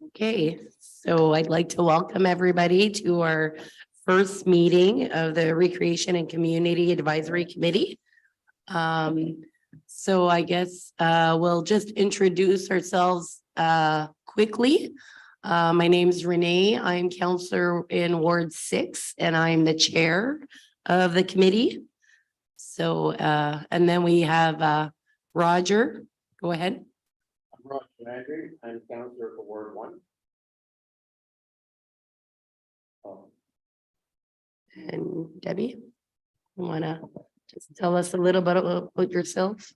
Okay, so I'd like to welcome everybody to our first meeting of the Recreation and Community Advisory Committee. So I guess we'll just introduce ourselves quickly. My name is Renee. I'm counselor in Ward 6 and I'm the chair of the committee. So and then we have Roger. Go ahead. I'm Roger. I'm counselor for Ward 1. And Debbie, you want to just tell us a little bit about yourself?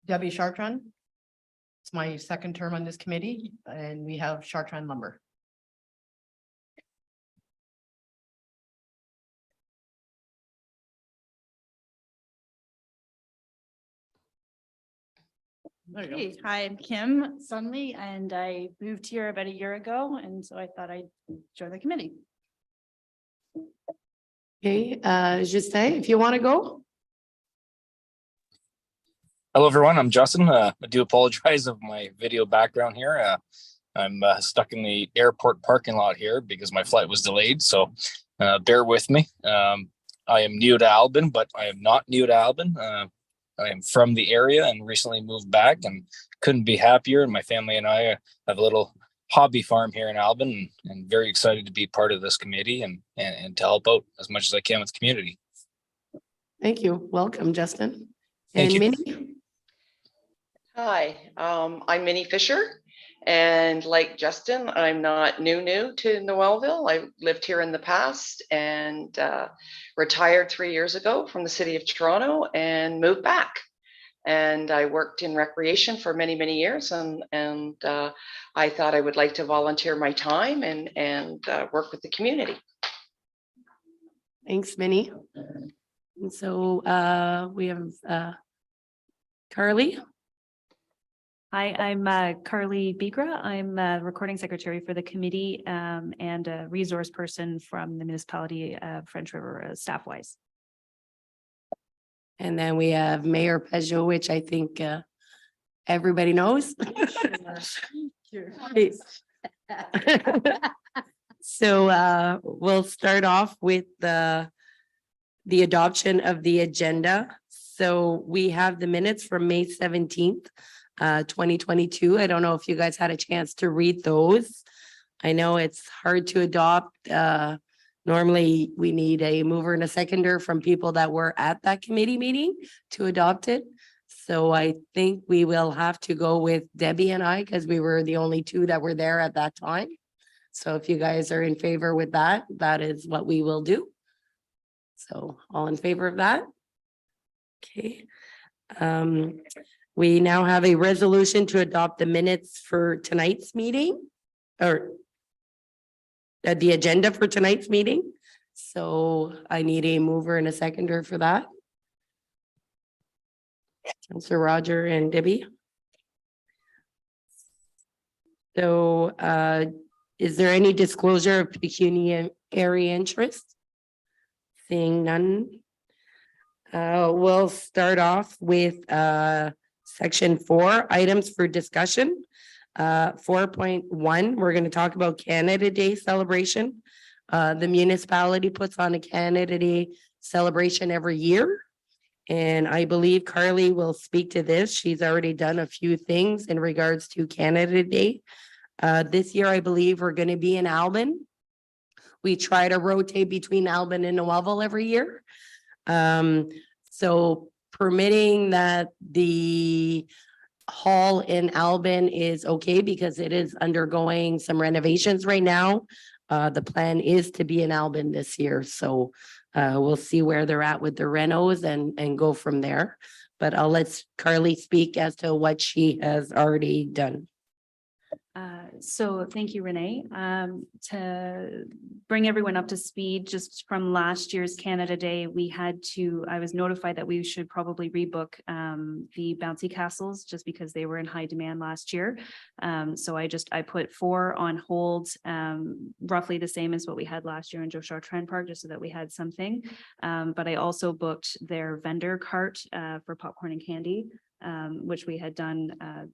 Debbie Chartrand. It's my second term on this committee, and we have Chartrand Lumber. Hey, hi, I'm Kim Sunley, and I moved here about a year ago, and so I thought I'd join the committee. Okay, Justin, if you want to go. Hello, everyone. I'm Justin. I do apologize of my video background here. I'm stuck in the airport parking lot here because my flight was delayed. So bear with me. I am new to Albin, but I am not new to Albin. I am from the area and recently moved back and couldn't be happier. And my family and I have a little hobby farm here in Albin and very excited to be part of this committee and to help out as much as I can with the community. Thank you. Welcome, Justin. Thank And you. Minnie? Hi, I'm Minnie Fisher, and like Justin, I'm not new to Noelville. I lived here in the past and retired 3 years ago from the city of Toronto and moved back. And I worked in recreation for many years, and I thought I would like to volunteer my time and work with the community. Thanks, Minnie. And so we have Carly. Hi, I'm Carly Bigra. I'm a recording secretary for the committee and a resource person from the municipality of French River staff-wise. And then we have Mayor Peugeot, which I think everybody knows. So we'll start off with the adoption of the agenda. So we have the minutes from May 17th, 2022. I don't know if you guys had a chance to read those. I know it's hard to adopt. Normally, we need a mover and a seconder from people that were at that committee meeting to adopt it. So I think we will have to go with Debbie and I because we were the only two that were there at that time. So if you guys are in favor with that, that is what we will do. So all in favor of that? Okay. We now have a resolution to adopt the minutes for tonight's meeting or the agenda for tonight's meeting. So I need a mover and a seconder for that. Councilor Roger and Debbie. So is there any disclosure of pecuniary interest? Seeing none. We'll start off with section 4, items for discussion. 4.1, we're going to talk about Canada Day celebration. The municipality puts on a Canada Day celebration every year. And I believe Carly will speak to this. She's already done a few things in regards to Canada Day. This year, I believe we're going to be in Albin. We try to rotate between Albin and Noelville every year. So permitting that the hall in Albin is okay because it is undergoing some renovations right now. The plan is to be in Albin this year. So we'll see where they're at with the renos and go from there. But I'll let Carly speak as to what she has already done. So thank you, Renee. To bring everyone up to speed, just from last year's Canada Day, I was notified that we should probably rebook the bouncy castles just because they were in high demand last year. So I put 4 on hold, roughly the same as what we had last year in Joe Chartrand Park, just so that we had something. But I also booked their vendor cart for popcorn and candy, which we had done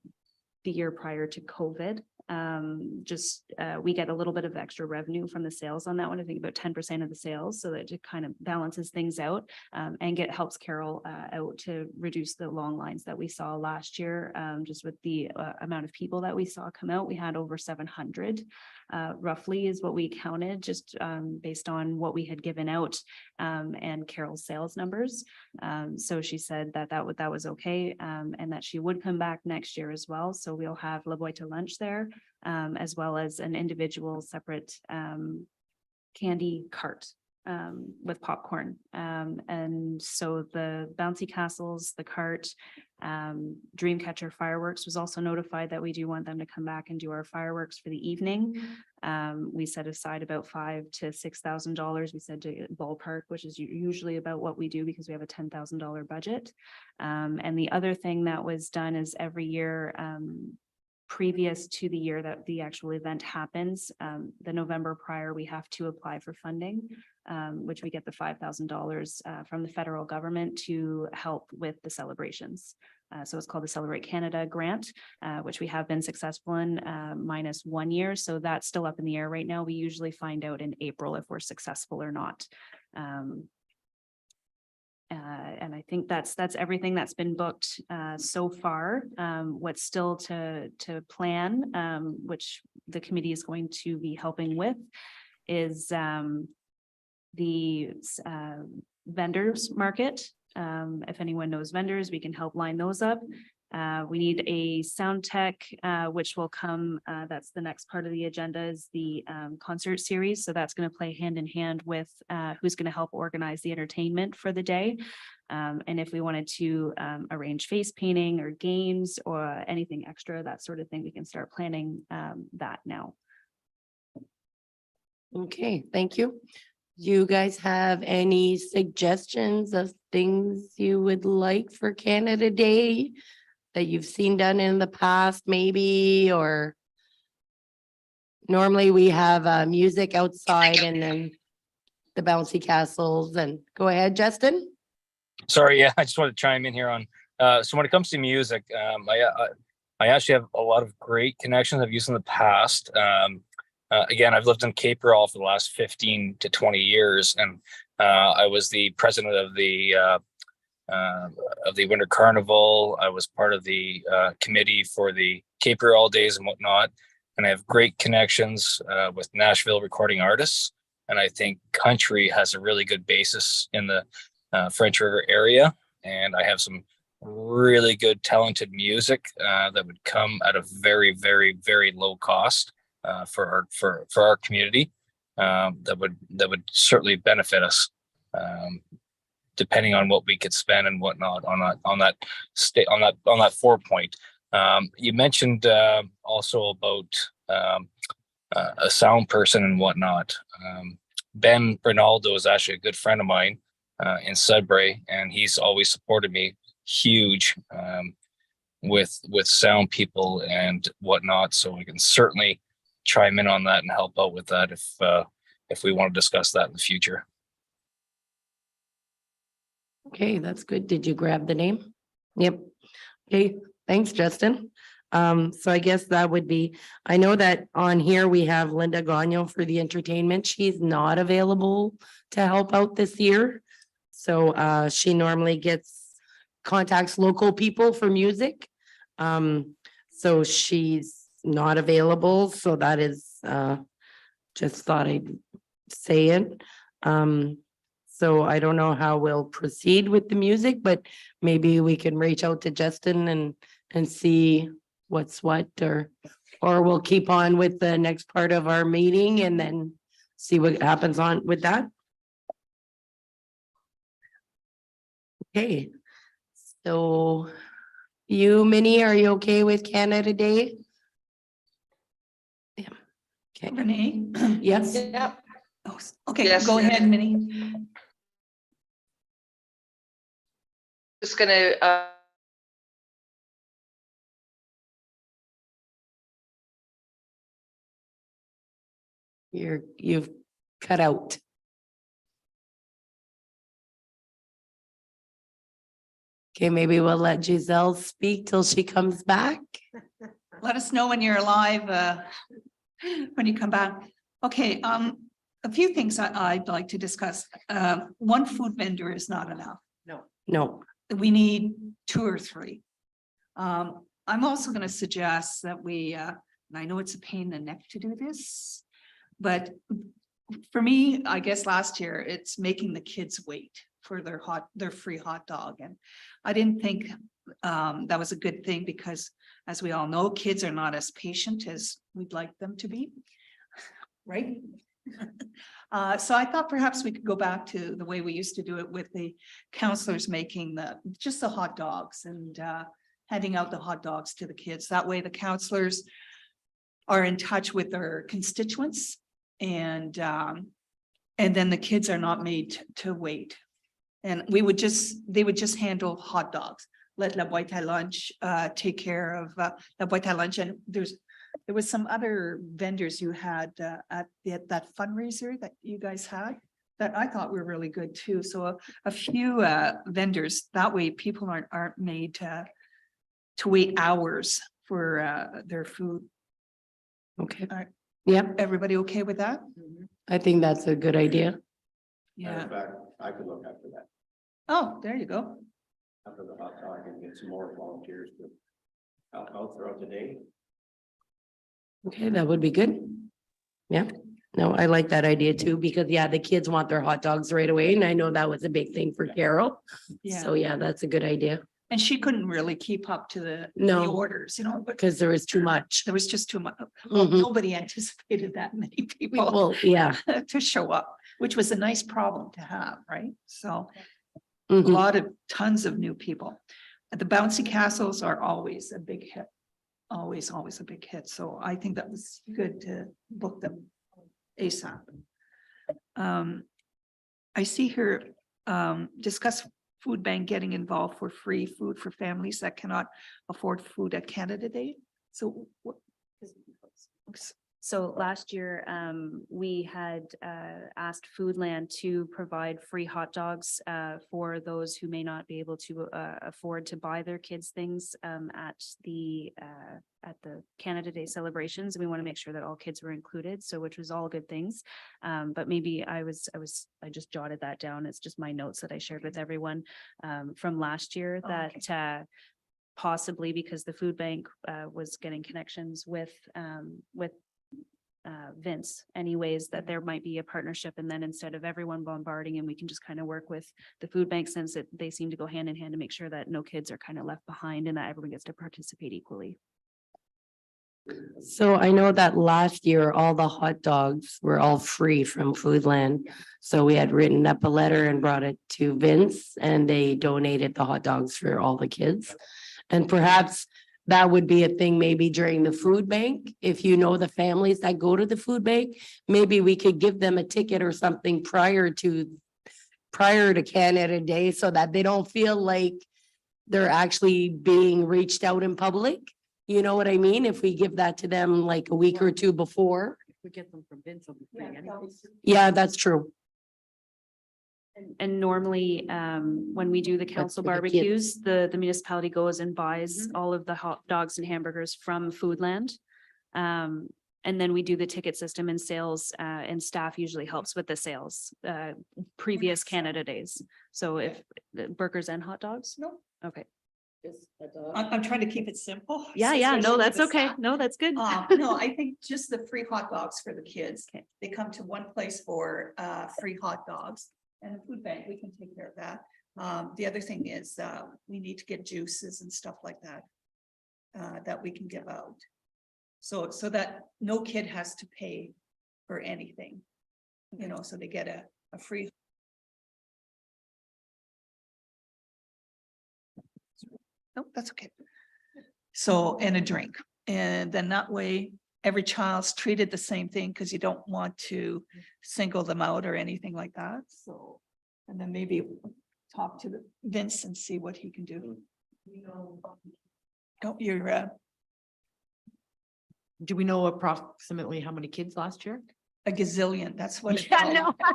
the year prior to COVID. We get a little bit of extra revenue from the sales on that one. I think about 10% of the sales, so that it kind of balances things out and helps Carol out to reduce the long lines that we saw last year. Just with the amount of people that we saw come out, we had over 700 roughly is what we counted, just based on what we had given out and Carol's sales numbers. So she said that was okay, and that she would come back next year as well. So we'll have La Boita lunch there, as well as an individual separate candy cart with popcorn. And so the bouncy castles, the cart, Dreamcatcher fireworks was also notified that we do want them to come back and do our fireworks for the evening. We set aside about $5,000 to $6,000. We said to ballpark, which is usually about what we do because we have a $10,000 budget. And the other thing that was done is every year, previous to the year that the actual event happens, the November prior, we have to apply for funding, which we get the $5,000 from the federal government to help with the celebrations. So it's called the Celebrate Canada grant, which we have been successful in minus 1 year. So that's still up in the air right now. We usually find out in April if we're successful or not. And I think that's everything that's been booked so far. What's still to plan, which the committee is going to be helping with, is the vendors market. If anyone knows vendors, we can help line those up. We need a sound tech, which will come, that's the next part of the agenda, is the concert series. So that's going to play hand in hand with who's going to help organize the entertainment for the day. And if we wanted to arrange face painting or games or anything extra, that sort of thing, we can start planning that now. Okay, thank you. Do you guys have any suggestions of things you would like for Canada Day that you've seen done in the past, maybe? Or normally we have music outside and then the bouncy castles. And go ahead, Justin. Sorry, yeah, I just want to chime in here on. So when it comes to music, I actually have a lot of great connections I've used in the past. Again, I've lived in Cape Coral for the last 15 to 20 years, and I was the president of the Winter Carnival. I was part of the committee for the Cape Coral days and whatnot, and I have great connections with Nashville recording artists. And I think country has a really good basis in the French River area, and I have some really good, talented music that would come at a very, very, very low cost for our community. That would certainly benefit us, depending on what we could spend and whatnot on that 4 point. You mentioned also about a sound person and whatnot. Ben Bernaldo is actually a good friend of mine in Sudbury, and he's always supported me huge with sound people and whatnot. So we can certainly chime in on that and help out with that if we want to discuss that in the future. Okay, that's good. Did you grab the name? Yep. Okay, thanks, Justin. So I guess that would be, I know that on here we have Linda Gagno for the entertainment. She's not available to help out this year. So she normally contacts local people for music. So she's not available. So that is, just thought I'd say it. So I don't know how we'll proceed with the music, but maybe we can reach out to Justin and see what's what, or we'll keep on with the next part of our meeting and then see what happens on with that. Okay. So you, Minnie, are you okay with Canada Day? Yeah. Okay. Renee? Yes. Yeah. Oh, okay, Yes. go ahead, Minnie. Just gonna You've cut out. Okay, maybe we'll let Giselle speak till she comes back. let us know when you're alive, when you come back. Okay, a few things I'd like to discuss. One food vendor is not enough. No, We need 2 or 3. I'm also gonna suggest that we, and I know it's a pain in the neck to do this, but for me, I guess last year, it's making the kids wait for their free hot dog. And I didn't think that was a good thing because, as we all know, kids are not as patient as we'd like them to be. Right? So I thought perhaps we could go back to the way we used to do it with the counselors making just the hot dogs and handing out the hot dogs to the kids. That way the counselors are in touch with their constituents and then the kids are not made to wait. And they would just handle hot dogs. Let La Boîte à Lunch take care of La Boîte à Lunch. And there was some other vendors you had at that fundraiser that you guys had that I thought were really good too. So a few vendors, that way people aren't made to wait hours for their food. okay. All right. Yep, Everybody okay with that? I think that's a good idea. Matter Yeah. of fact, I could look after that, Oh, there you go. after the hot dog and get some more volunteers to help out throughout the day. Okay, that would be good. Yeah, no, I like that idea too, because yeah, the kids want their hot dogs right away. And I know that was a big thing for Carol. Yeah. So yeah, that's a good idea And she couldn't really keep up to the No. orders, but because there is too much. there was just too much. Well, Mhm. nobody anticipated that many people Well, yeah. to show up, which was a nice problem to have, right? So a Mhm. lot of tons of new people. The bouncy castles are always a big hit. Always a big hit. So I think that was good to book them ASAP. I see here, discuss food bank getting involved for free food for families that cannot afford food at Canada Day. So what? So last year, we had asked Foodland to provide free hot dogs for those who may not be able to afford to buy their kids things at the Canada Day celebrations. We want to make sure that all kids were included, so which was all good things. But maybe I just jotted that down. It's just my notes that I shared with everyone from last year that possibly because the food bank was getting connections with Vince anyways, that there might be a partnership, and then instead of everyone bombarding, and we can just kind of work with the food bank, since they seem to go hand in hand to make sure that no kids are kind of left behind and that everyone gets to participate equally. So I know that last year, all the hot dogs were all free from Foodland. So we had written up a letter and brought it to Vince and they donated the hot dogs for all the kids. And perhaps that would be a thing maybe during the food bank. If you know the families that go to the food bank, maybe we could give them a ticket or something prior to Canada Day so that they don't feel like they're actually being reached out in public. You know what I mean? If we give that to them like a week or two before. We get them from Vince. It'll be free anyways. Yeah, that's true. And normally, when we do the council for the kids. barbecues, the municipality goes and buys all of the hot dogs and hamburgers from Foodland. And then we do the ticket system and sales, and staff usually helps with the sales, previous Canada Days. So if the burgers and hot dogs? No. Okay. I'm trying to keep it simple. Yeah, no, that's Especially okay. with No, that's good. the staff. No, I think just the free hot dogs for the kids. Okay. They come to one place for free hot dogs, and the food bank, we can take care of that. The other thing is we need to get juices and stuff like that that we can give out. So that no kid has to pay for anything, so they get a free. No, that's okay. So, and a drink, and then that way every child's treated the same thing, because you don't want to single them out or anything like that, so. And then maybe talk to Vince and see what he can do. Oh, you're Do we know approximately how many kids last year? a gazillion, that's what it Yeah, felt. no.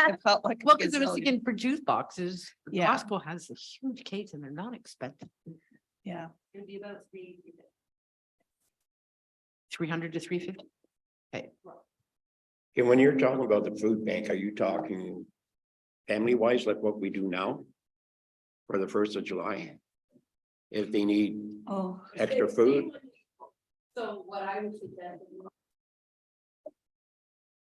It felt like. a Well, because I was gazillion. thinking for juice boxes, Yeah. Costco has a huge case and they're not expensive. Yeah, It'd be about 3. 300 to 350. And when you're talking about the food bank, are you talking family wise, like what we do now? For the 1st of July? If they need Oh, extra food? So what I would suggest.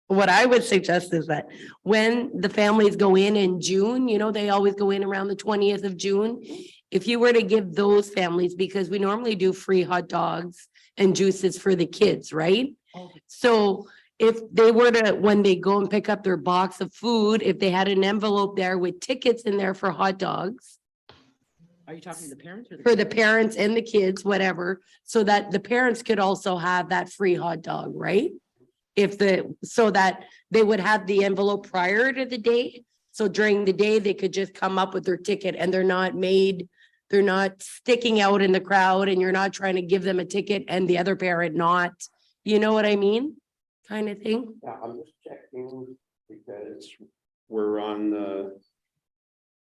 What I would suggest is that when the families go in June, you know, they always go in around the 20th of June. If you were to give those families, because we normally do free hot dogs and juices for the kids, right? So if they were to, when they go and pick up their box of food, if they had an envelope there with tickets in there for hot dogs, Are you talking to the parents or? for the parents and the kids, whatever, so that the parents could also have that free hot dog, right? So that they would have the envelope prior to the day. So during the day, they could just come up with their ticket and they're not sticking out in the crowd and you're not trying to give them a ticket and the other parent not, you know what I mean? Kind of thing. Yeah, I'm just checking because we're on the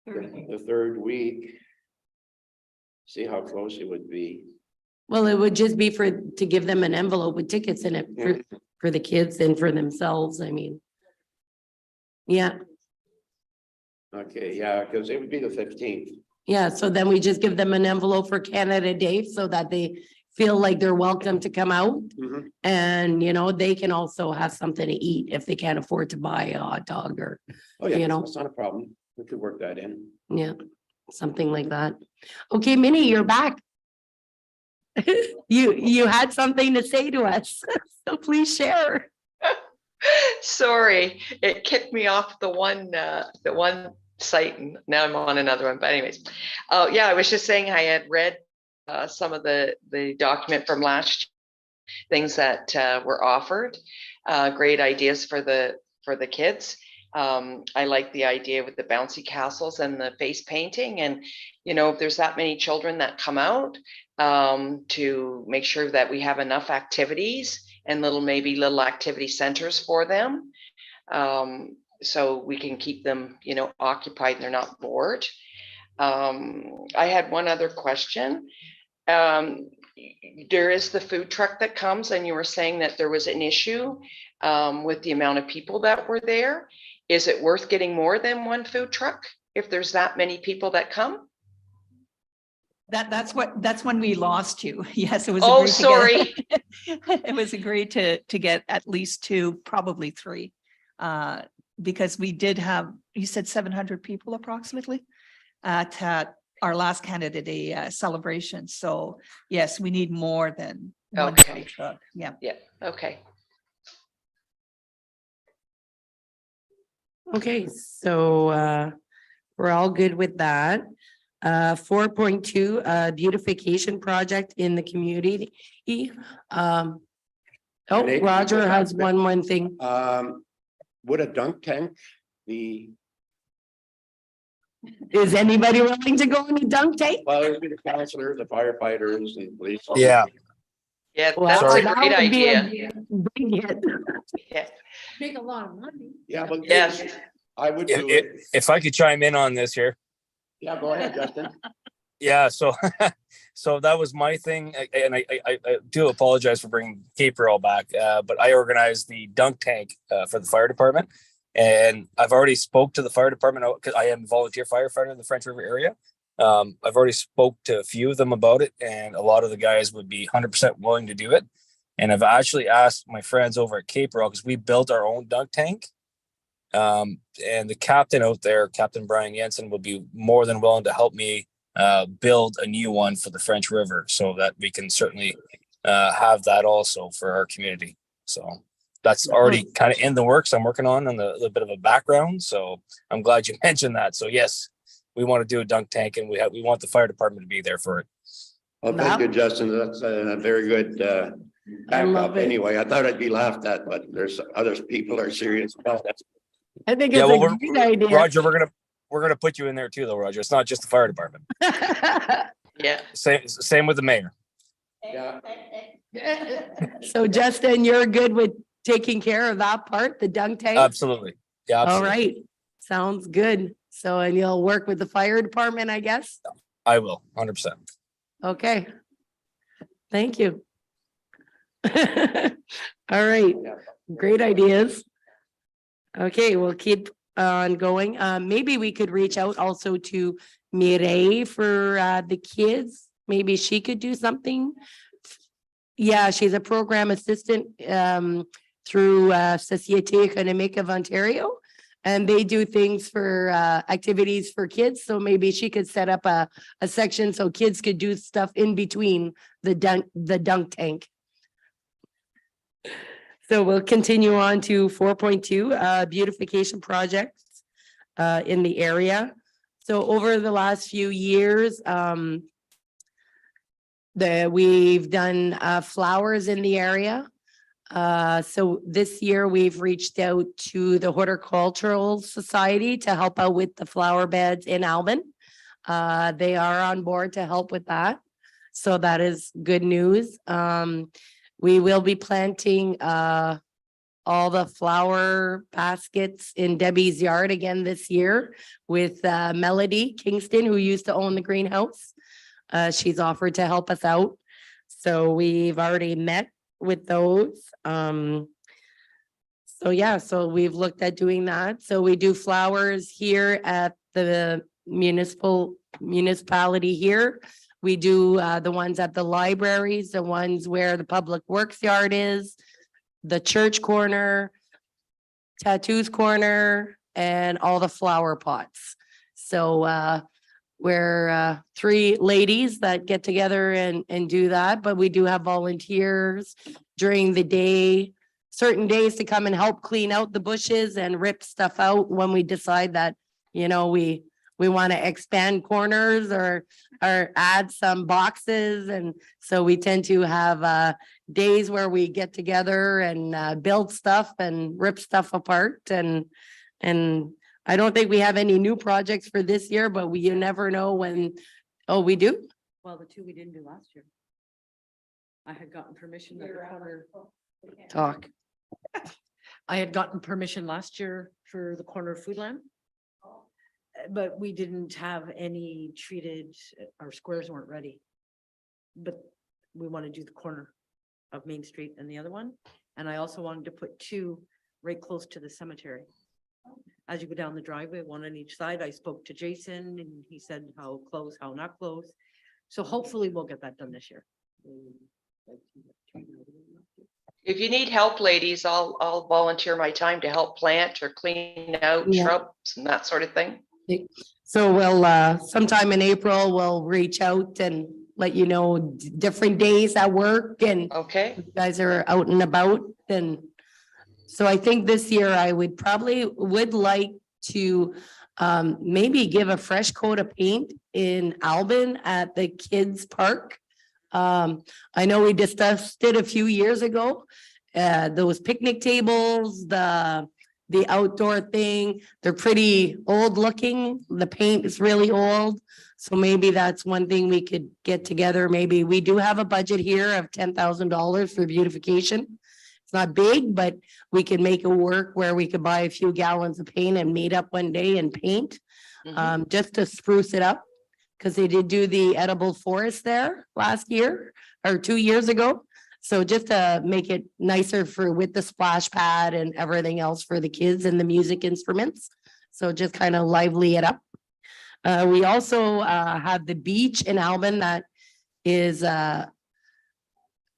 3rd week. See how close it would be. Well, it would just be to give them an envelope with tickets in it for the kids and for themselves, I mean. Yeah, Okay, yeah, because it would be the 15th. yeah, so then we just give them an envelope for Canada Day so that they feel like they're welcome to come out. Mhm. And, you know, they can also have something to eat if they can't afford to buy a hot dog or, Oh, yeah, You know. that's not a problem. We could work that in. yeah, something like that. Okay, Minnie, you're back. You had something to say to us, so please share. Sorry, it kicked me off the one site and now I'm on another one. But anyways, yeah, I was just saying I had read some of the document from last year, things that were offered, great ideas for the kids. I like the idea with the bouncy castles and the face painting, and you know, if there's that many children that come out, to make sure that we have enough activities and maybe little activity centers for them, so we can keep them, you know, occupied and they're not bored. I had one other question. There is the food truck that comes, and you were saying that there was an issue with the amount of people that were there. Is it worth getting more than one food truck if there's that many people that come? that's when we lost you. Yes, it was. Oh, agreed to sorry. get- It was agreed to get at least 2, probably 3. Because we did have, you said 700 people approximately at our last Canada Day celebration. So yes, we need more than one Okay. food truck. Yeah. Yeah, okay. Okay, so we're all good with that. 4.2, beautification project in the community. Oh, Renee, Roger can you has go back? one thing. Would a dunk tank be, Is anybody willing to go in a dunk tank? well, there'd be the counselors, the firefighters and police. Yeah. Yeah, Well, that's a Sorry. that great would be a idea. big hit. Yeah. Make a lot of money. Yeah, but. Yes. I would do If, it. if I could chime in on this here. Yeah, go ahead, Justin. Yeah, so so that was my thing, and I do apologize for bringing Caper all back, but I organized the dunk tank for the fire department, and I've already spoke to the fire department because I am a volunteer firefighter in the French River area. I've already spoke to a few of them about it, and a lot of the guys would be 100% willing to do it. And I've actually asked my friends over at Caper because we built our own dunk tank. And the captain out there, Captain Brian Jensen, will be more than willing to help me build a new one for the French River so that we can certainly have that also for our community. So that's already kind of in the works. I'm working on a little bit of a background. So I'm glad you mentioned that. So yes, we want to do a dunk tank, and we want the fire department to be there for it. Well, thank you, Justin. That's a very good I love backup. it. Anyway, I thought I'd be laughed at, but there's other people are serious about that. I think Yeah, it's well, a great idea. Roger, we're gonna put you in there too, though, Roger. It's not just the fire department. Yeah. Same with the mayor. Yeah. So Justin, you're good with taking care of that part, the dunk tank? Absolutely. Yeah. All Absolutely. right, sounds good. So, and you'll work with the fire department, I guess? I will, 100%. Okay. Thank you. All right, great ideas. Okay, we'll keep on going. Maybe we could reach out also to Mireille for the kids. Maybe she could do something. Yeah, she's a program assistant through Société Économique of Ontario. And they do things for activities for kids. So maybe she could set up a section so kids could do stuff in between the dunk tank. So we'll continue on to 4.2, beautification projects in the area. So over the last few years, we've done flowers in the area. So this year we've reached out to the Horticultural Society to help out with the flower beds in Alban. They are on board to help with that. So that is good news. We will be planting all the flower baskets in Debbie's yard again this year with Melody Kingston, who used to own the greenhouse. She's offered to help us out. So we've already met with those. So yeah, so we've looked at doing that. So we do flowers here at the municipality here. We do the ones at the libraries, the ones where the public works yard is, the church corner, tattoos corner, and all the flower pots. So we're 3 ladies that get together and do that, but we do have volunteers during the day, certain days to come and help clean out the bushes and rip stuff out when we decide that, you know, we want to expand corners or add some boxes. And so we tend to have days where we get together and build stuff and rip stuff apart. And I don't think we have any new projects for this year, but you never know when. Oh, we do? Well, the 2 we didn't do last year. I had gotten permission. that the corner- Talk. I had gotten permission last year for the corner of Foodland. But we didn't have any treated, our squares weren't ready. But we want to do the corner of Main Street and the other one. And I also wanted to put 2 right close to the cemetery. As you go down the driveway, 1 on each side. I spoke to Jason and he said how close, how not close. So hopefully we'll get that done this year. If you need help, ladies, I'll volunteer my time to help plant or clean out Yeah. shrubs and that sort of thing. So we'll sometime in April, we'll reach out and let you know different days at work and Okay, you guys are out and about. And so I think this year I would like to maybe give a fresh coat of paint in Alban at the kids park. I know we discussed it a few years ago. Those picnic tables, the outdoor thing, they're pretty old looking. The paint is really old. So maybe that's one thing we could get together. Maybe we do have a budget here of $10,000 for beautification. It's not big, but we could make it work where we could buy a few gallons of paint and meet up one day and paint. Just to spruce it up. Because they did do the edible forest there last year or 2 years ago. So just to make it nicer with the splash pad and everything else for the kids and the music instruments. So just kind of lively it up. We also have the beach in Alban that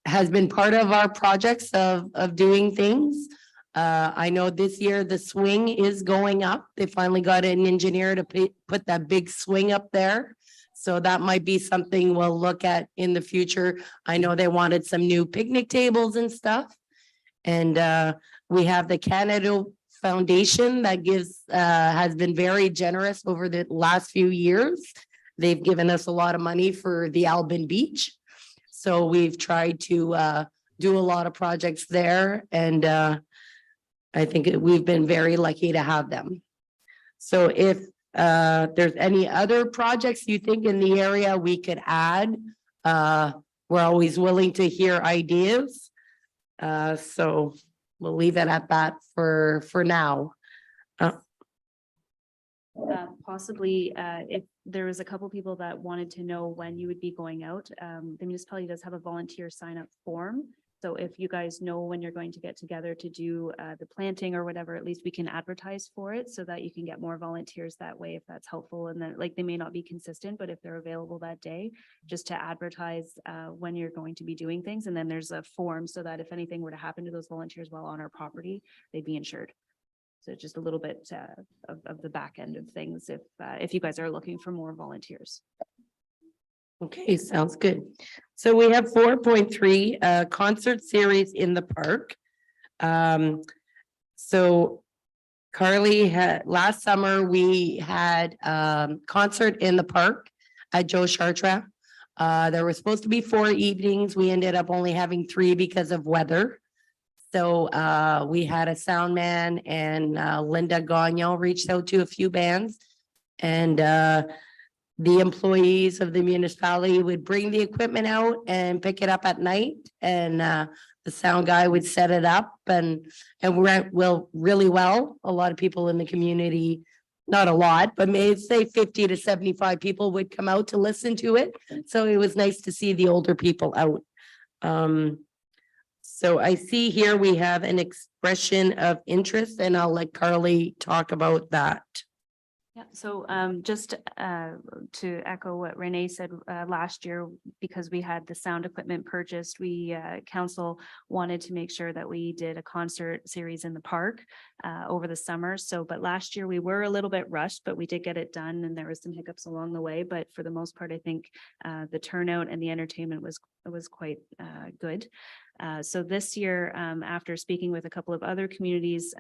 has been part of our projects of doing things. I know this year the swing is going up. They finally got an engineer to put that big swing up there. So that might be something we'll look at in the future. I know they wanted some new picnic tables and stuff. And we have the Canada Foundation that has been very generous over the last few years. They've given us a lot of money for the Alban Beach. So we've tried to do a lot of projects there. And I think we've been very lucky to have them. So if there's any other projects you think in the area we could add, we're always willing to hear ideas. So we'll leave it at that for now. Possibly, if there was a couple people that wanted to know when you would be going out, the municipality does have a volunteer sign up form So if you guys know when you're going to get together to do the planting or whatever, at least we can advertise for it so that you can get more volunteers that way, if that's helpful. And then like they may not be consistent, but if they're available that day, just to advertise when you're going to be doing things. And then there's a form so that if anything were to happen to those volunteers while on our property, they'd be insured. So just a little bit of the back end of things if you guys are looking for more volunteers. Okay, sounds good. So we have 4.3, concert series in the park. So Carly had, last summer, we had concert in the park at Joe Chartrand. There were supposed to be 4 evenings. We ended up only having 3 because of weather. So we had a sound man, and Linda Gagnon reached out to a few bands, and the employees of the municipality would bring the equipment out and pick it up at night, and the sound guy would set it up, and went really well. A lot of people in the community, not a lot, but may say 50 to 75 people would come out to listen to it. So it was nice to see the older people out. So I see here we have an expression of interest, and I'll let Carly talk about that. Yeah, so just to echo what Renee said last year, because we had the sound equipment purchased, we council wanted to make sure that we did a concert series in the park over the summer. So, but last year we were a little bit rushed, but we did get it done, and there was some hiccups along the way. But for the most part, I think the turnout and the entertainment was quite good. So this year, after speaking with a couple of other communities,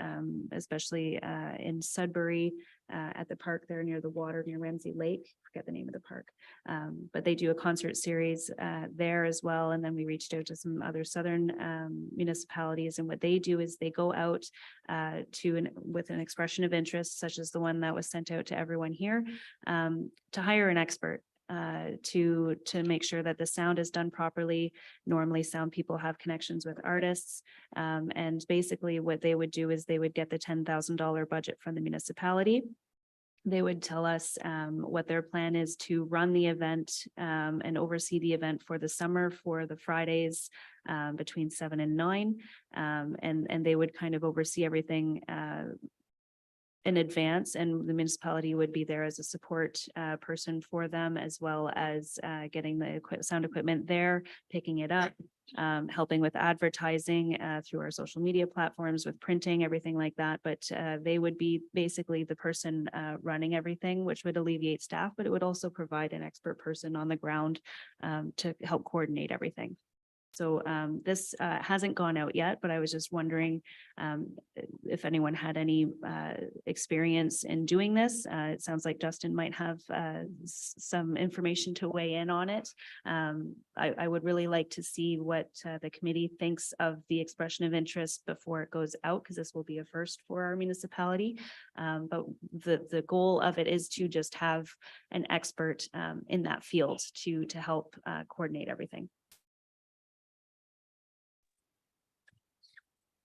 especially in Sudbury, at the park there near the water, near Ramsey Lake, forget the name of the park. But they do a concert series there as well. And then we reached out to some other southern municipalities, and what they do is they go out with an expression of interest, such as the one that was sent out to everyone here, to hire an expert. To make sure that the sound is done properly. Normally sound people have connections with artists. And basically what they would do is they would get the $10,000 budget from the municipality. They would tell us what their plan is to run the event and oversee the event for the summer, for the Fridays between 7 and 9. And they would kind of oversee everything in advance, and the municipality would be there as a support person for them, as well as getting the sound equipment there, picking it up, helping with advertising through our social media platforms, with printing, everything like that. But they would be basically the person running everything, which would alleviate staff, but it would also provide an expert person on the ground to help coordinate everything. So this hasn't gone out yet, but I was just wondering if anyone had any experience in doing this. It sounds like Justin might have some information to weigh in on it. I would really like to see what the committee thinks of the expression of interest before it goes out, because this will be a first for our municipality. But the goal of it is to just have an expert in that field to help coordinate everything.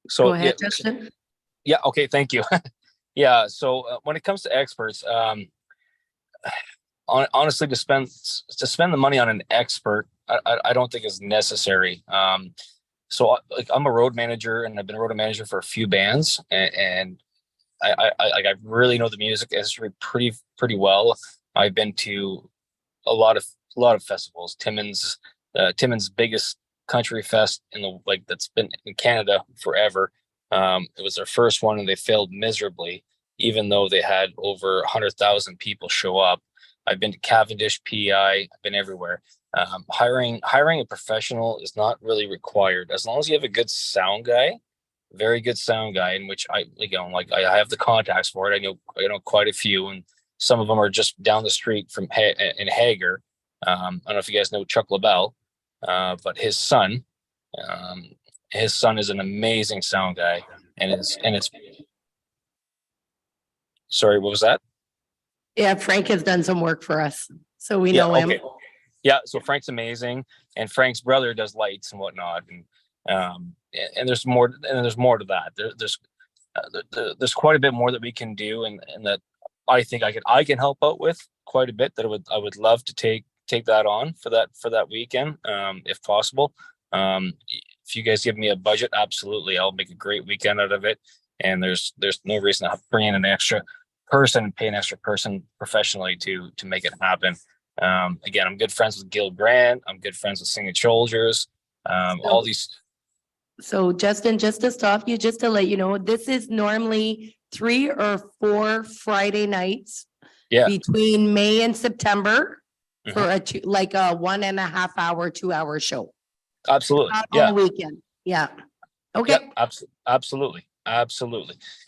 So Go ahead, Justin. yeah, okay, thank you. Yeah, so when it comes to experts, honestly, to spend the money on an expert, I don't think is necessary. So like I'm a road manager, and I've been a road manager for a few bands, and I really know the music industry pretty well. I've been to a lot of festivals. Timmins biggest country fest that's been in Canada forever. It was their first one, and they failed miserably, even though they had over 100,000 people show up. I've been to Cavendish, PEI, I've been everywhere. Hiring a professional is not really required, as long as you have a good sound guy, very good sound guy, in which I have the contacts for it. I know quite a few, and some of them are just down the street from in Hager. I don't know if you guys know Chuck LaBelle. But his son is an amazing sound guy, and it's sorry, what was that? Yeah, Frank has done some work for us, so we know him. Okay. Yeah, so Frank's amazing, and Frank's brother does lights and whatnot, and there's more to that. There's quite a bit more that we can do, and that I think I can help out with quite a bit. That I would love to take that on for that weekend, if possible. if you guys give me a budget, absolutely, I'll make a great weekend out of it. And there's no reason to bring in an extra person and pay an extra person professionally to make it happen. Again, I'm good friends with Gil Grant. I'm good friends with Singing Soldiers. All these. So Justin, just to stop you, just to let you know, this is normally 3 or 4 Friday nights. Yeah. Between May and September for Mhm. like a 1.5 hour, 2 hour show. Absolutely. Not Yeah. all weekend. Yeah. Okay. Yep, absolutely.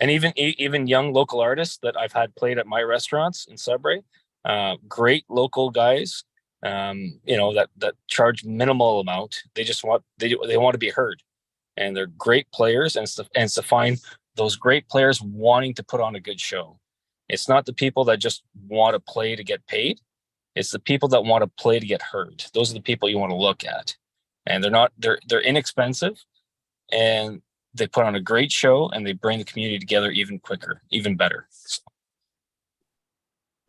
And even young local artists that I've had played at my restaurants in Sudbury, great local guys, that charge minimal amount. They just want they want to be heard, and they're great players. And it's to find those great players wanting to put on a good show. It's not the people that just want to play to get paid. It's the people that want to play to get heard. Those are the people you want to look at, and they're inexpensive, and they put on a great show, and they bring the community together even quicker, even better. So.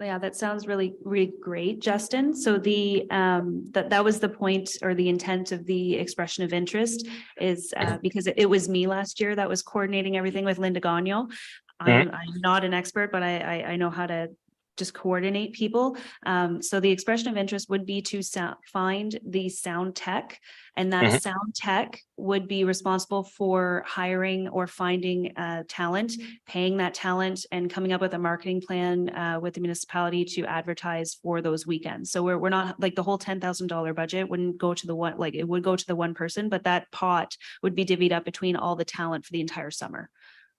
Yeah, that sounds really, really great, Justin. So that was the point or the intent of the expression of interest is because it was me last year that was coordinating everything with Linda Gagno. I'm not an expert, but I know how to just coordinate people. So the expression of interest would be to find the sound tech, and that sound tech would be responsible for hiring or finding talent, paying that talent, and coming up with a marketing plan with the municipality to advertise for those weekends. So we're not like the whole $10,000 budget wouldn't go to the one, like it would go to the one person, but that pot would be divvied up between all the talent for the entire summer.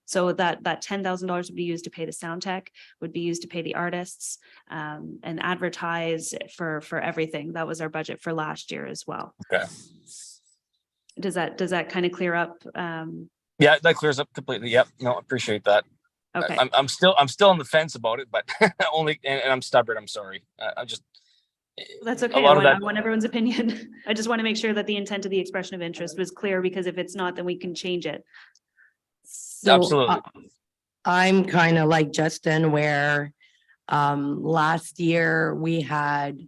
So that $10,000 would be used to pay the sound tech, would be used to pay the artists, and advertise for everything. That was our budget for last year as well. Okay. Does that kind of clear up? Yeah, that clears up completely. Yep. No, appreciate that. Okay. I'm still on the fence about it, but only, and I'm stubborn. I'm sorry. I'm just. That's okay. I want everyone's opinion. I just want to make sure that the intent of the expression of interest was clear, because if it's not, then we can change it. So, Absolutely. I'm kind of like Justin, where last year we had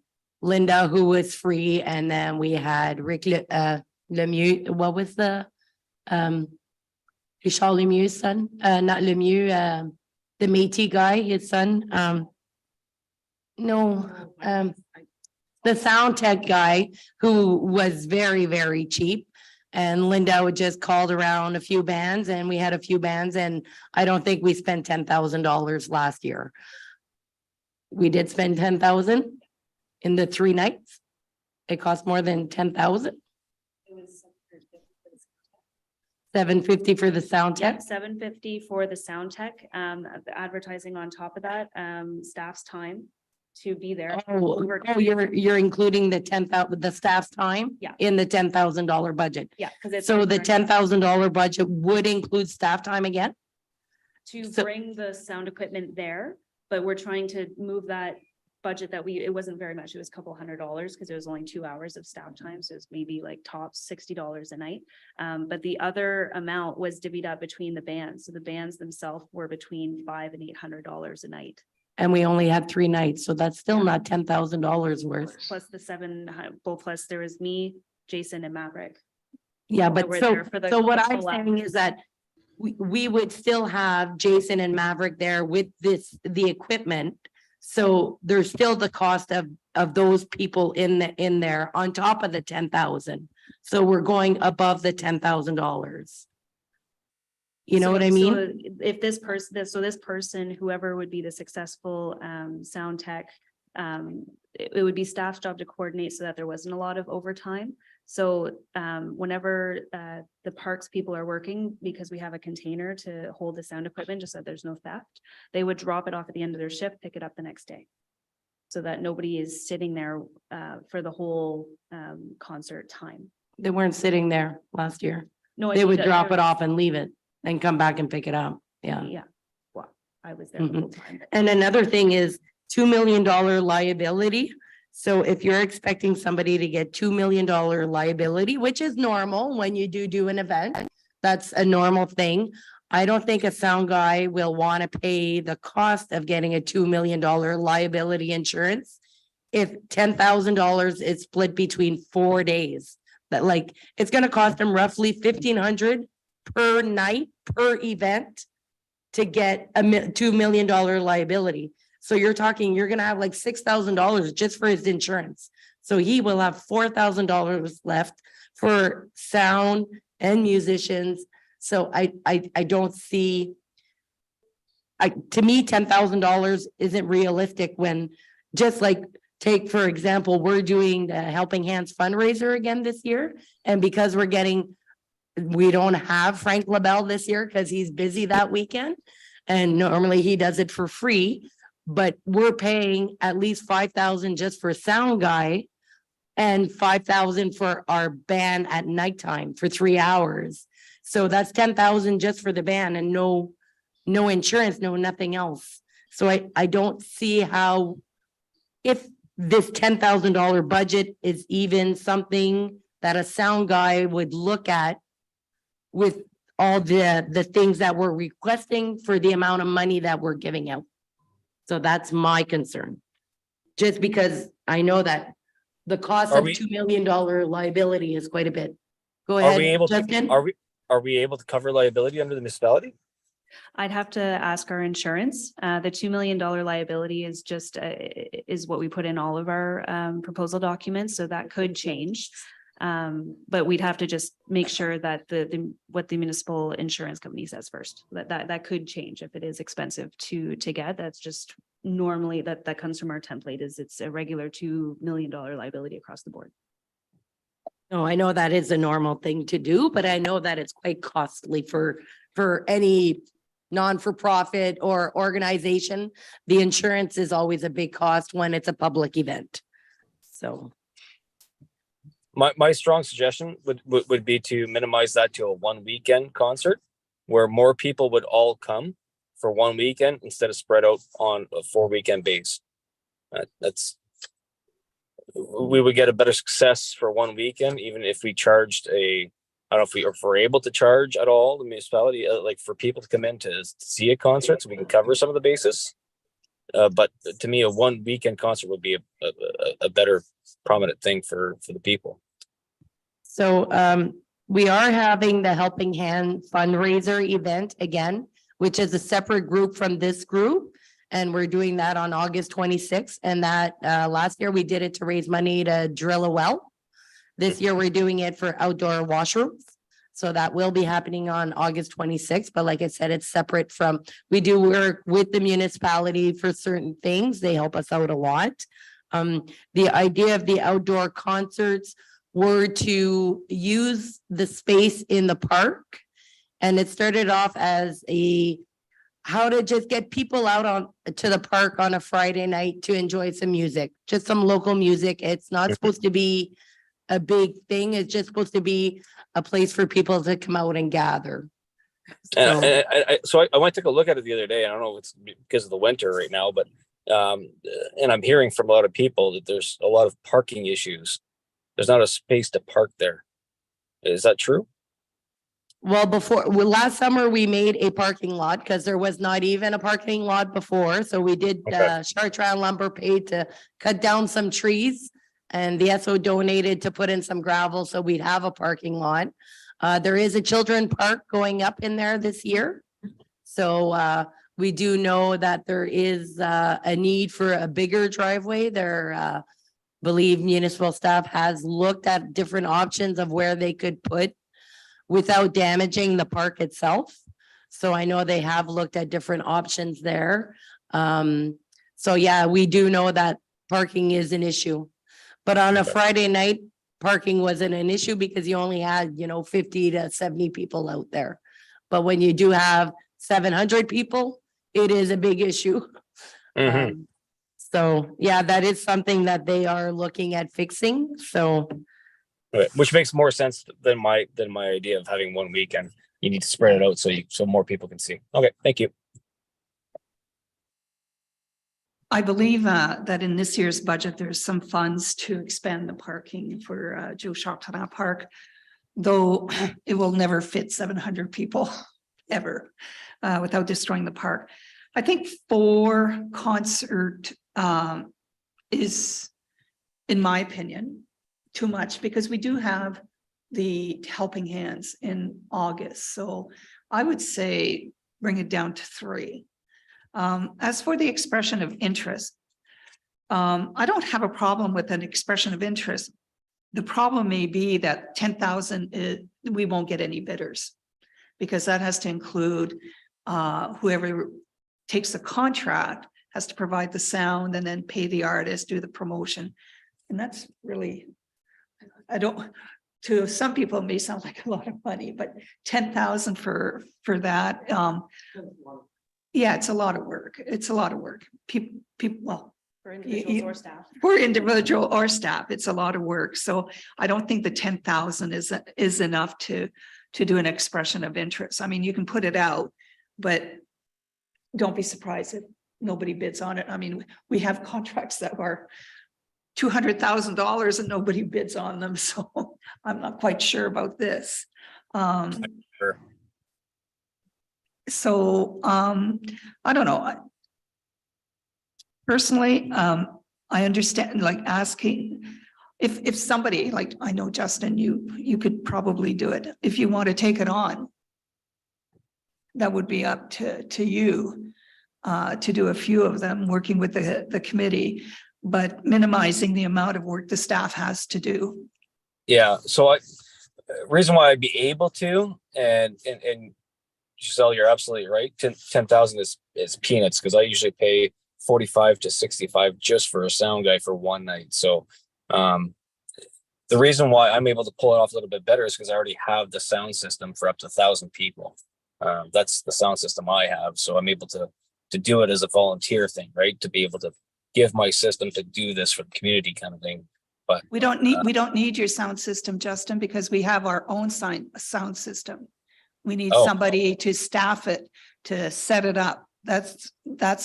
Linda, who was free, and then we had Rick Lemieux. What was the Richard Lemieux's son? Not Lemieux, the Métis guy, his son. The sound tech guy, who was very, very cheap. And Linda would just called around a few bands, and we had a few bands, and I don't think we spent $10,000 last year. We did spend 10,000 in the 3 nights. It cost more than 10,000. $750 for the sound Yeah, tech. $750 for the sound tech, the advertising on top of that, staff's time to be there. You're including the 10,000, the staff's time? Yeah. In the $10,000 budget. Yeah, because it's. So the $10,000 budget would include staff time again? To so- bring the sound equipment there, but we're trying to move that budget that it wasn't very much. It was a couple $100 because it was only 2 hours of staff time. So it's maybe like tops $60 a night. But the other amount was divvied up between the bands. So the bands themselves were between $500 and $800 a night. And we only had 3 nights, so that's still not $10,000 worth. Plus the plus there was me, Jason, and Maverick. Yeah, that but were so, there for the so what I'm collab. saying is that we would still have Jason and Maverick there with the equipment. So there's still the cost of those people in there on top of the 10,000. So we're going above the $10,000. You know what I mean? So if this person, whoever would be the successful sound tech, it would be staff's job to coordinate so that there wasn't a lot of overtime. So whenever the parks people are working, because we have a container to hold the sound equipment, just so that there's no theft, they would drop it off at the end of their shift, pick it up the next day. So that nobody is sitting there for the whole concert time. They weren't sitting there last year. No, I They mean, would drop it off and leave it and come back and pick it up. Yeah. Yeah, well, I was there the whole time. And another thing is $2 million liability. So if you're expecting somebody to get $2 million liability, which is normal when you do an event, that's a normal thing. I don't think a sound guy will want to pay the cost of getting a $2 million liability insurance if $10,000 is split between 4 days. That like, it's gonna cost them roughly 1,500 per night, per event to get a $2 million liability. So you're talking, you're gonna have like $6,000 just for his insurance. So he will have $4,000 left for sound and musicians. So I don't see. To me, $10,000 isn't realistic when, just like, take, for example, we're doing the Helping Hands fundraiser again this year. And because we don't have Frank LaBelle this year because he's busy that weekend. And normally he does it for free, but we're paying at least 5,000 just for sound guy and 5,000 for our band at nighttime for 3 hours. So that's 10,000 just for the band and no insurance, no nothing else. So I don't see how, if this $10,000 budget is even something that a sound guy would look at with all the things that we're requesting for the amount of money that we're giving out. So that's my concern. Just because I know that the cost of $2 million liability is quite a bit. Go ahead, Justin. Are we able to cover liability under the municipality? I'd have to ask our insurance. The $2 million liability is just, is what we put in all of our proposal documents, so that could change. But we'd have to just make sure that what the municipal insurance company says first, that could change if it is expensive to get. That's just normally that comes from our template, is it's a regular $2 million liability across the board. No, I know that is a normal thing to do, but I know that it's quite costly for any non-for-profit or organization. The insurance is always a big cost when it's a public event. So. My strong suggestion would be to minimize that to a 1 weekend concert where more people would all come for 1 weekend instead of spread out on a 4 weekend base. We would get a better success for 1 weekend, even if we charged I don't know if we're able to charge at all the municipality, like for people to come in to see a concert, so we can cover some of the bases. But to me, a 1 weekend concert would be a better prominent thing for the people. So we are having the Helping Hand fundraiser event again, which is a separate group from this group. And we're doing that on August 26th. And that last year we did it to raise money to drill a well. This year we're doing it for outdoor washrooms. So that will be happening on August 26th. But like I said, it's separate from, we do work with the municipality for certain things. They help us out a lot. The idea of the outdoor concerts were to use the space in the park. And it started off as how to just get people out to the park on a Friday night to enjoy some music, just some local music. It's not supposed to be a big thing. It's just supposed to be a place for people to come out and gather. So I went to take a look at it the other day. I don't know if it's because of the winter right now, but and I'm hearing from a lot of people that there's a lot of parking issues. There's not a space to park there. Is that true? Well, last summer we made a parking lot because there was not even a parking lot before. So we did Chartrand lumber paid to cut down some trees, and the SO donated to put in some gravel so we'd have a parking lot. There is a children park going up in there this year. So we do know that there is a need for a bigger driveway. There, believe municipal staff has looked at different options of where they could put without damaging the park itself. So I know they have looked at different options there. So yeah, we do know that parking is an issue. But on a Friday night, parking wasn't an issue because you only had, 50 to 70 people out there. But when you do have 700 people, it is a big issue. So yeah, that is something that they are looking at fixing. So. Right. Which makes more sense than my idea of having 1 weekend. You need to spread it out so more people can see. Okay, thank you. I believe that in this year's budget, there's some funds to expand the parking for Joe Chartrand Park, though it will never fit 700 people ever without destroying the park. I think 4 concert is, in my opinion, too much, because we do have the helping hands in August. So I would say bring it down to 3. As for the expression of interest, I don't have a problem with an expression of interest. The problem may be that 10,000, we won't get any bidders, because that has to include whoever takes the contract has to provide the sound and then pay the artist, do the promotion. And that's really, to some people it may sound like a lot of money, but 10,000 for that. Yeah, it's a lot of work. It's a lot of work. People, well, For individuals or staff. for individual or staff, it's a lot of work. So I don't think the 10,000 is enough to do an expression of interest. I mean, you can put it out, but don't be surprised if nobody bids on it. I mean, we have contracts that are $200,000 and nobody bids on them. So I'm not quite sure about this. Sure. So I don't know. Personally, I understand like asking if somebody, like I know Justin, you could probably do it. If you want to take it on, that would be up to you to do a few of them, working with the committee, but minimizing the amount of work the staff has to do. Yeah. So reason why I'd be able to, and Giselle, you're absolutely right. 10,000 is peanuts, because I usually pay 45 to 65 just for a sound guy for one night. So the reason why I'm able to pull it off a little bit better is because I already have the sound system for up to 1,000 people. That's the sound system I have. So I'm able to do it as a volunteer thing, right? To be able to give my system to do this for the community kind of thing. But We don't need your sound system, Justin, because we have our own sound system. We need somebody to staff it, to set it up. That's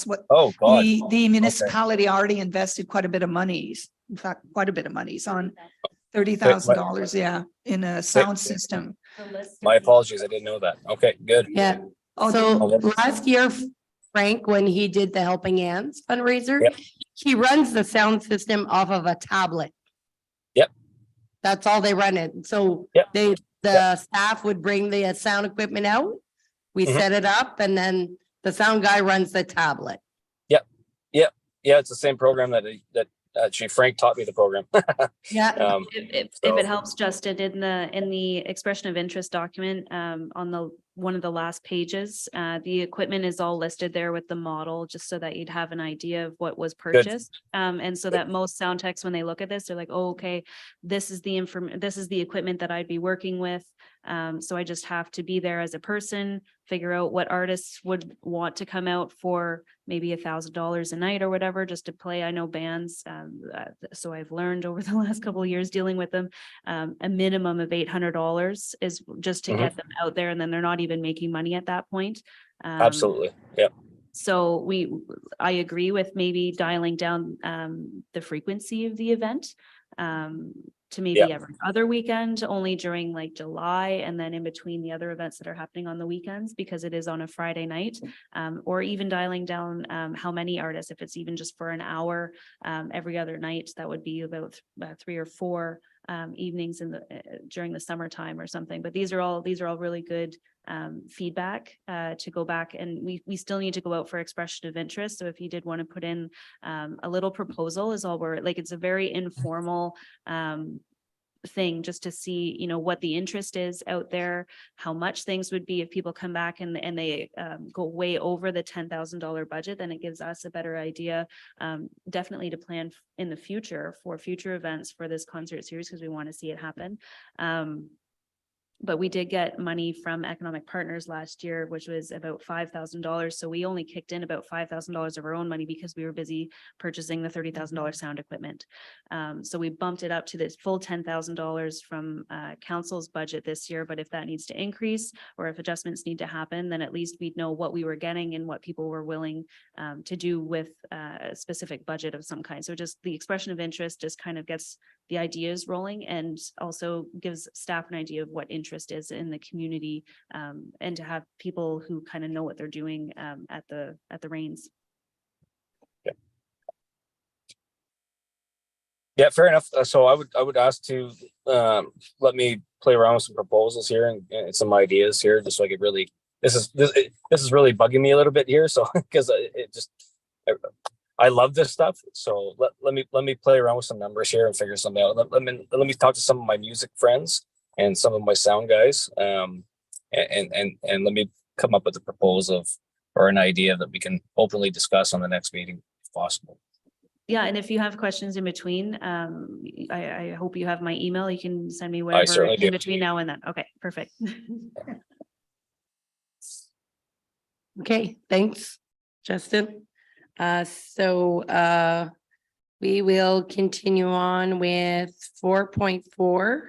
what the municipality already invested quite a bit of monies. In fact, quite a bit of monies on $30,000. Yeah, in a sound system. My apologies, I didn't know that. Okay, good. Yeah. Oh, So last year, Frank, when he did the Helping Hands fundraiser, Yep. he runs the sound system off of a tablet. Yep. That's all they run it. So Yep. the staff would bring the sound equipment out. We Mhm. set it up, and then the sound guy runs the tablet. Yeah, it's the same program that actually Frank taught me the program. Yeah. If So- it helps, Justin, in the expression of interest document, on one of the last pages, the equipment is all listed there with the model, just so that you'd have an idea of what was purchased. And so that most sound techs, when they look at this, they're like, oh, okay, this is the equipment that I'd be working with. So I just have to be there as a person, figure out what artists would want to come out for maybe $1,000 a night or whatever, just to play. I know bands, so I've learned over the last couple of years dealing with them, a minimum of $800 is just to get them out there, and then they're not even making money at that point. Absolutely. Yeah. So I agree with maybe dialing down the frequency of the event to maybe every other weekend, only during like July, and then in between the other events that are happening on the weekends, because it is on a Friday night, or even dialing down how many artists, if it's even just for an hour every other night, that would be about 3 or 4 evenings during the summertime or something. But these are all really good feedback to go back, and we still need to go out for expression of interest. So if you did want to put in a little proposal, is all we're like, it's a very informal thing, just to see, what the interest is out there, how much things would be if people come back and they go way over the $10,000 budget. Then it gives us a better idea, definitely to plan in the future for future events for this concert series, because we want to see it happen. But we did get money from Economic Partners last year, which was about $5,000. So we only kicked in about $5,000 of our own money because we were busy purchasing the $30,000 sound equipment. So we bumped it up to this full $10,000 from council's budget this year. But if that needs to increase, or if adjustments need to happen, then at least we'd know what we were getting and what people were willing to do with a specific budget of some kind. So just the expression of interest just kind of gets the ideas rolling, and also gives staff an idea of what interest is in the community, and to have people who kind of know what they're doing at the reins. Yeah, fair enough. So I would ask to let me play around with some proposals here and some ideas here, just so I could really. This is really bugging me a little bit here. So because it just I love this stuff. So let me play around with some numbers here and figure something out. Let me talk to some of my music friends and some of my sound guys. And let me come up with a proposal or an idea that we can openly discuss on the next meeting if possible. Yeah, and if you have questions in between, I hope you have my email. You can send me whatever certainly in do. between now and then. Okay, perfect. Okay, thanks, Justin. So we will continue on with 4.4.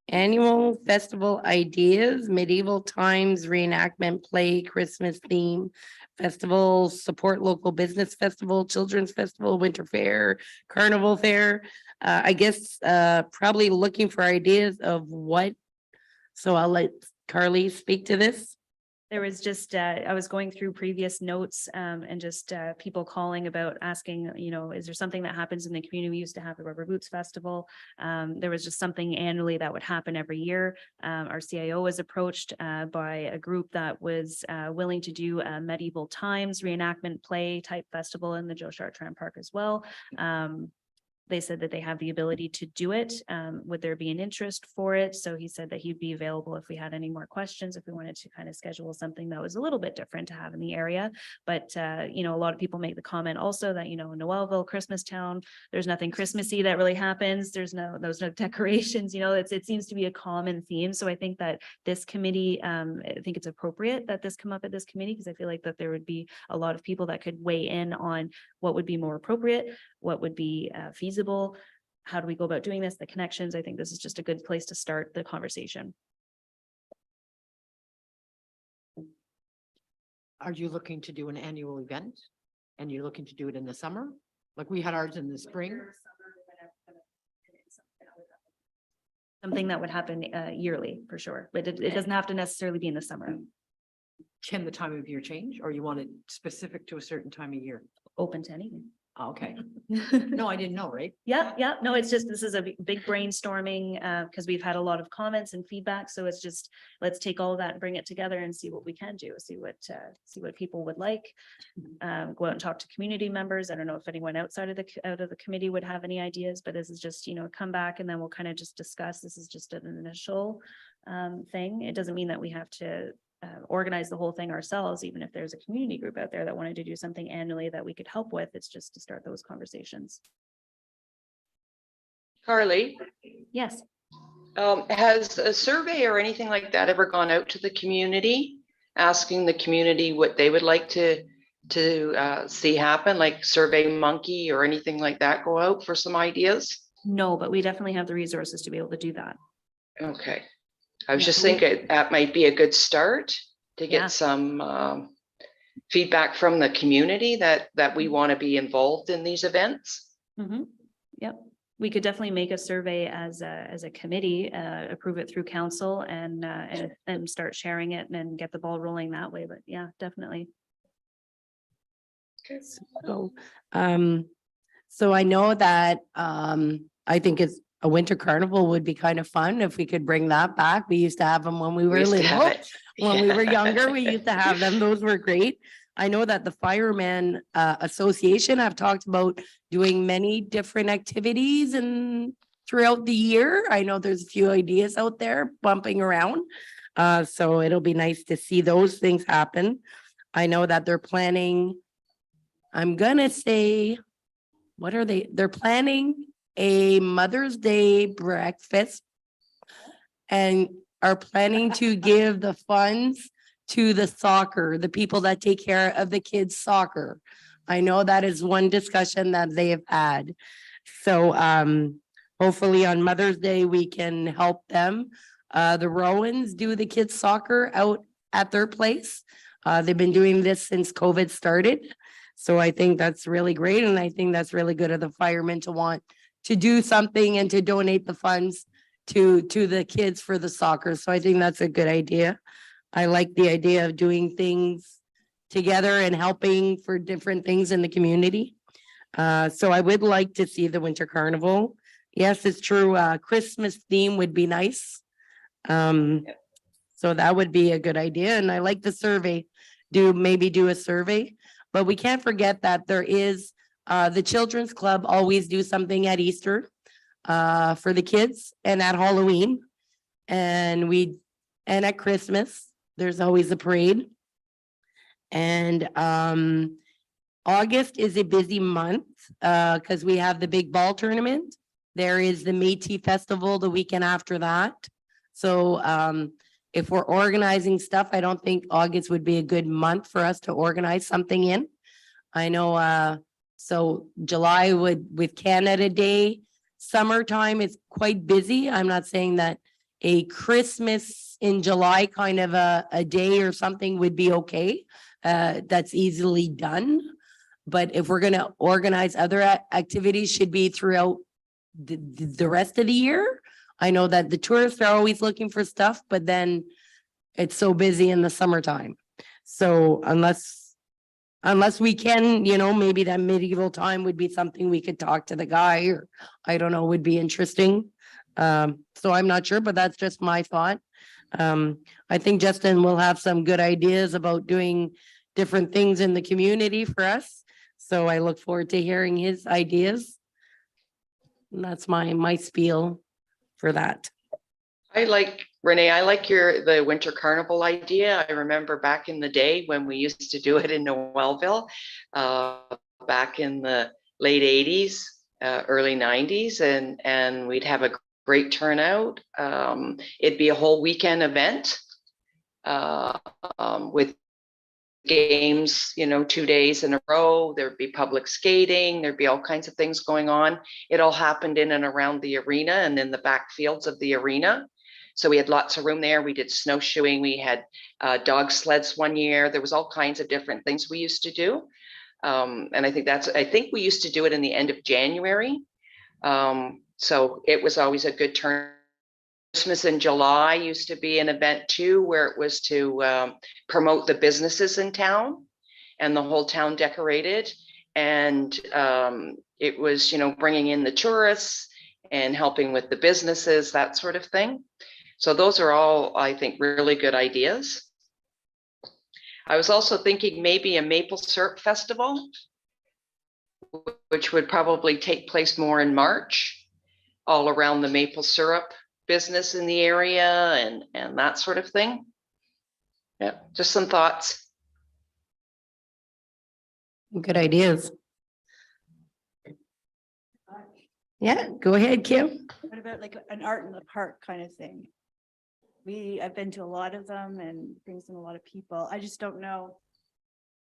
Annual festival ideas, medieval times, reenactment play, Christmas theme, festival, support local business festival, children's festival, winter fair, carnival fair. I guess probably looking for ideas of what. So I'll let Carly speak to this. There was just, I was going through previous notes and just people calling about asking, you know, is there something that happens in the community? We used to have the Rubber Boots Festival. There was just something annually that would happen every year. Our CIO was approached by a group that was willing to do a medieval times reenactment play type festival in the Joe Chartrand Park as well. They said that they have the ability to do it. Would there be an interest for it? So he said that he'd be available if we had any more questions, if we wanted to kind of schedule something that was a little bit different to have in the area. But, you know, a lot of people make the comment also that, you know, in Noelville, Christmas town, there's nothing Christmassy that really happens. There's no decorations, you know, it seems to be a common theme. So I think that this committee, I think it's appropriate that this come up at this committee, because I feel like that there would be a lot of people that could weigh in on what would be more appropriate, what would be feasible. How do we go about doing this? The connections. I think this is just a good place to start the conversation. Are you looking to do an annual event? And you're looking to do it in the summer? Like we had ours in the spring? Something that would happen yearly for sure, but it doesn't have to necessarily be in the summer. Can the time of year change, or you want it specific to a certain time of year? Open to anything. Oh, okay. No, I didn't know, right? Yeah. No, it's just, this is a big brainstorming because we've had a lot of comments and feedback. So it's just, let's take all of that and bring it together and see what we can do, see what people would like. Go out and talk to community members. I don't know if anyone outside of the committee would have any ideas, but this is just, you know, come back and then we'll kind of just discuss. This is just an initial thing. It doesn't mean that we have to organize the whole thing ourselves, even if there's a community group out there that wanted to do something annually that we could help with. It's just to start those conversations. Carly, Yes. has a survey or anything like that ever gone out to the community, asking the community what they would like to see happen, like Survey Monkey or anything like that, go out for some ideas? No, but we definitely have the resources to be able to do that. Okay. I was just thinking that might be a good start to get some feedback from the community that we want to be involved in these events. Mm-hmm. Yep. We could definitely make a survey as a committee, approve it through council and start sharing it and get the ball rolling that way. But yeah, definitely. Okay. So I know that I think it's a winter carnival would be kind of fun if we could bring that back. We used to have them when we were little. When we were younger, we used to have them. Those were great. I know that the Fireman Association have talked about doing many different activities and throughout the year. I know there's a few ideas out there bumping around. So it'll be nice to see those things happen. I know that they're planning, I'm gonna say, what are they? They're planning a Mother's Day breakfast and are planning to give the funds to the soccer, the people that take care of the kids' soccer. I know that is one discussion that they have had. So hopefully on Mother's Day, we can help them. The Rowans do the kids' soccer out at their place. They've been doing this since COVID started. So I think that's really great. And I think that's really good of the firemen to want to do something and to donate the funds to the kids for the soccer. So I think that's a good idea. I like the idea of doing things together and helping for different things in the community. So I would like to see the winter carnival. Yes, it's true. Christmas theme would be nice. So that would be a good idea. And I like the survey. Maybe do a survey, but we can't forget that there is the Children's Club always do something at Easter for the kids and at Halloween. And at Christmas, there's always a parade. And August is a busy month because we have the big ball tournament. There is the Métis Festival the weekend after that. So if we're organizing stuff, I don't think August would be a good month for us to organize something in. I know, so July with Canada Day, summertime is quite busy. I'm not saying that a Christmas in July kind of a day or something would be okay. That's easily done. But if we're gonna organize other activities, should be throughout the rest of the year. I know that the tourists are always looking for stuff, but then it's so busy in the summertime. So unless we can, maybe that medieval time would be something we could talk to the guy, or I don't know, would be interesting. So I'm not sure, but that's just my thought. I think Justin will have some good ideas about doing different things in the community for us. So I look forward to hearing his ideas. And that's my spiel for that. Renee, I like the winter carnival idea. I remember back in the day when we used to do it in Noelville, back in the late 80s, early 90s, and we'd have a great turnout. It'd be a whole weekend event with games, 2 days in a row. There'd be public skating. There'd be all kinds of things going on. It all happened in and around the arena and in the back fields of the arena. So we had lots of room there. We did snowshoeing. We had dog sleds one year. There was all kinds of different things we used to do. And I think we used to do it in the end of January. So it was always a good turn. Christmas in July used to be an event too, where it was to promote the businesses in town and the whole town decorated. And it was, bringing in the tourists and helping with the businesses, that sort of thing. So those are all, I think, really good ideas. I was also thinking maybe a maple syrup festival, which would probably take place more in March, all around the maple syrup business in the area and that sort of thing. Yeah, just some thoughts. Good ideas. Yeah, go ahead, Kim. What about like an art in the park kind of thing? I've been to a lot of them and brings in a lot of people. I just don't know.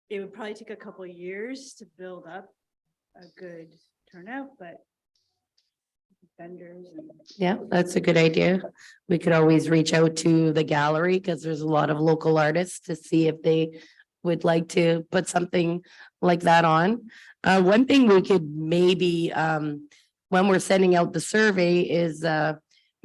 It would probably take a couple of years to build up a good turnout, but vendors. Yeah, that's a good idea. We could always reach out to the gallery because there's a lot of local artists to see if they would like to put something like that on. One thing we could maybe, when we're sending out the survey, is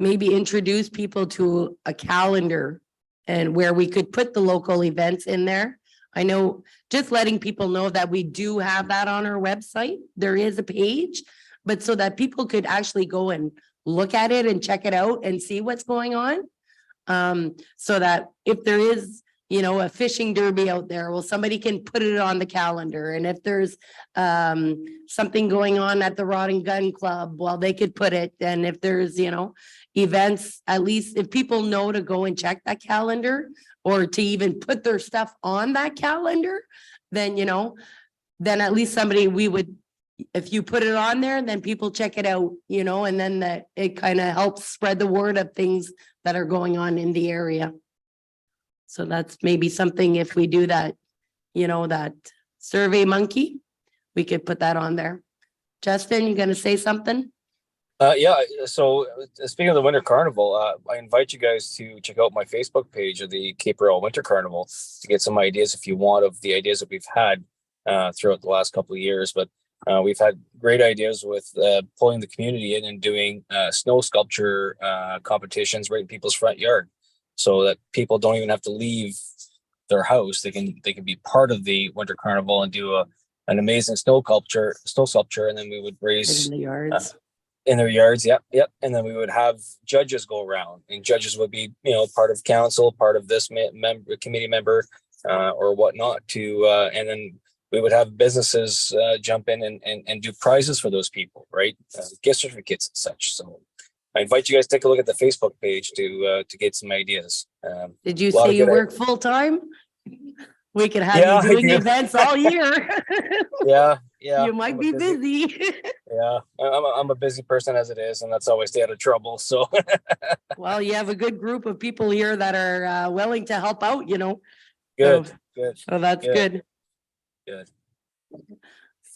maybe introduce people to a calendar and where we could put the local events in there. I know, just letting people know that we do have that on our website. There is a page, but so that people could actually go and look at it and check it out and see what's going on. So that if there is, a fishing derby out there, well, somebody can put it on the calendar. And if there's something going on at the Rod and Gun Club, well, they could put it. And if there's, events, at least if people know to go and check that calendar or to even put their stuff on that calendar, then, then at least if you put it on there, then people check it out, and then it kind of helps spread the word of things that are going on in the area. So that's maybe something, if we do that, that Survey Monkey, we could put that on there. Justin, you gonna say something? Yeah, so speaking of the Winter Carnival, I invite you guys to check out my Facebook page of the Cape Royal Winter Carnival to get some ideas, if you want, of the ideas that we've had throughout the last couple of years. But we've had great ideas with pulling the community in and doing snow sculpture competitions right in people's front yard, so that people don't even have to leave their house. They can be part of the Winter Carnival and do an amazing snow sculpture, and then we would raise In the yards. In their yards, yep, yep. And then we would have judges go around, and judges would be, part of council, part of this committee member, or whatnot and then we would have businesses jump in and do prizes for those people, right? Gift certificates and such. So I invite you guys to take a look at the Facebook page to get some ideas. Did you lot say of you good work full time? We could have Yeah, I you doing do. events all year. Yeah. You might be busy. Yeah, I'm a busy person as it is, and that's how I stay out of trouble. So Well, you have a good group of people here that are willing to help out, good, So, good, so that's Good. good. good.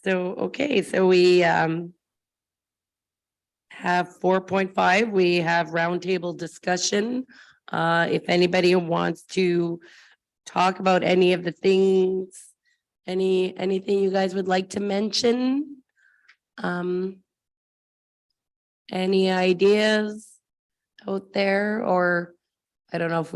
So, okay, so we have 4.5, we have roundtable discussion. If anybody wants to talk about any of the things, anything you guys would like to mention? Any ideas out there, or I don't know if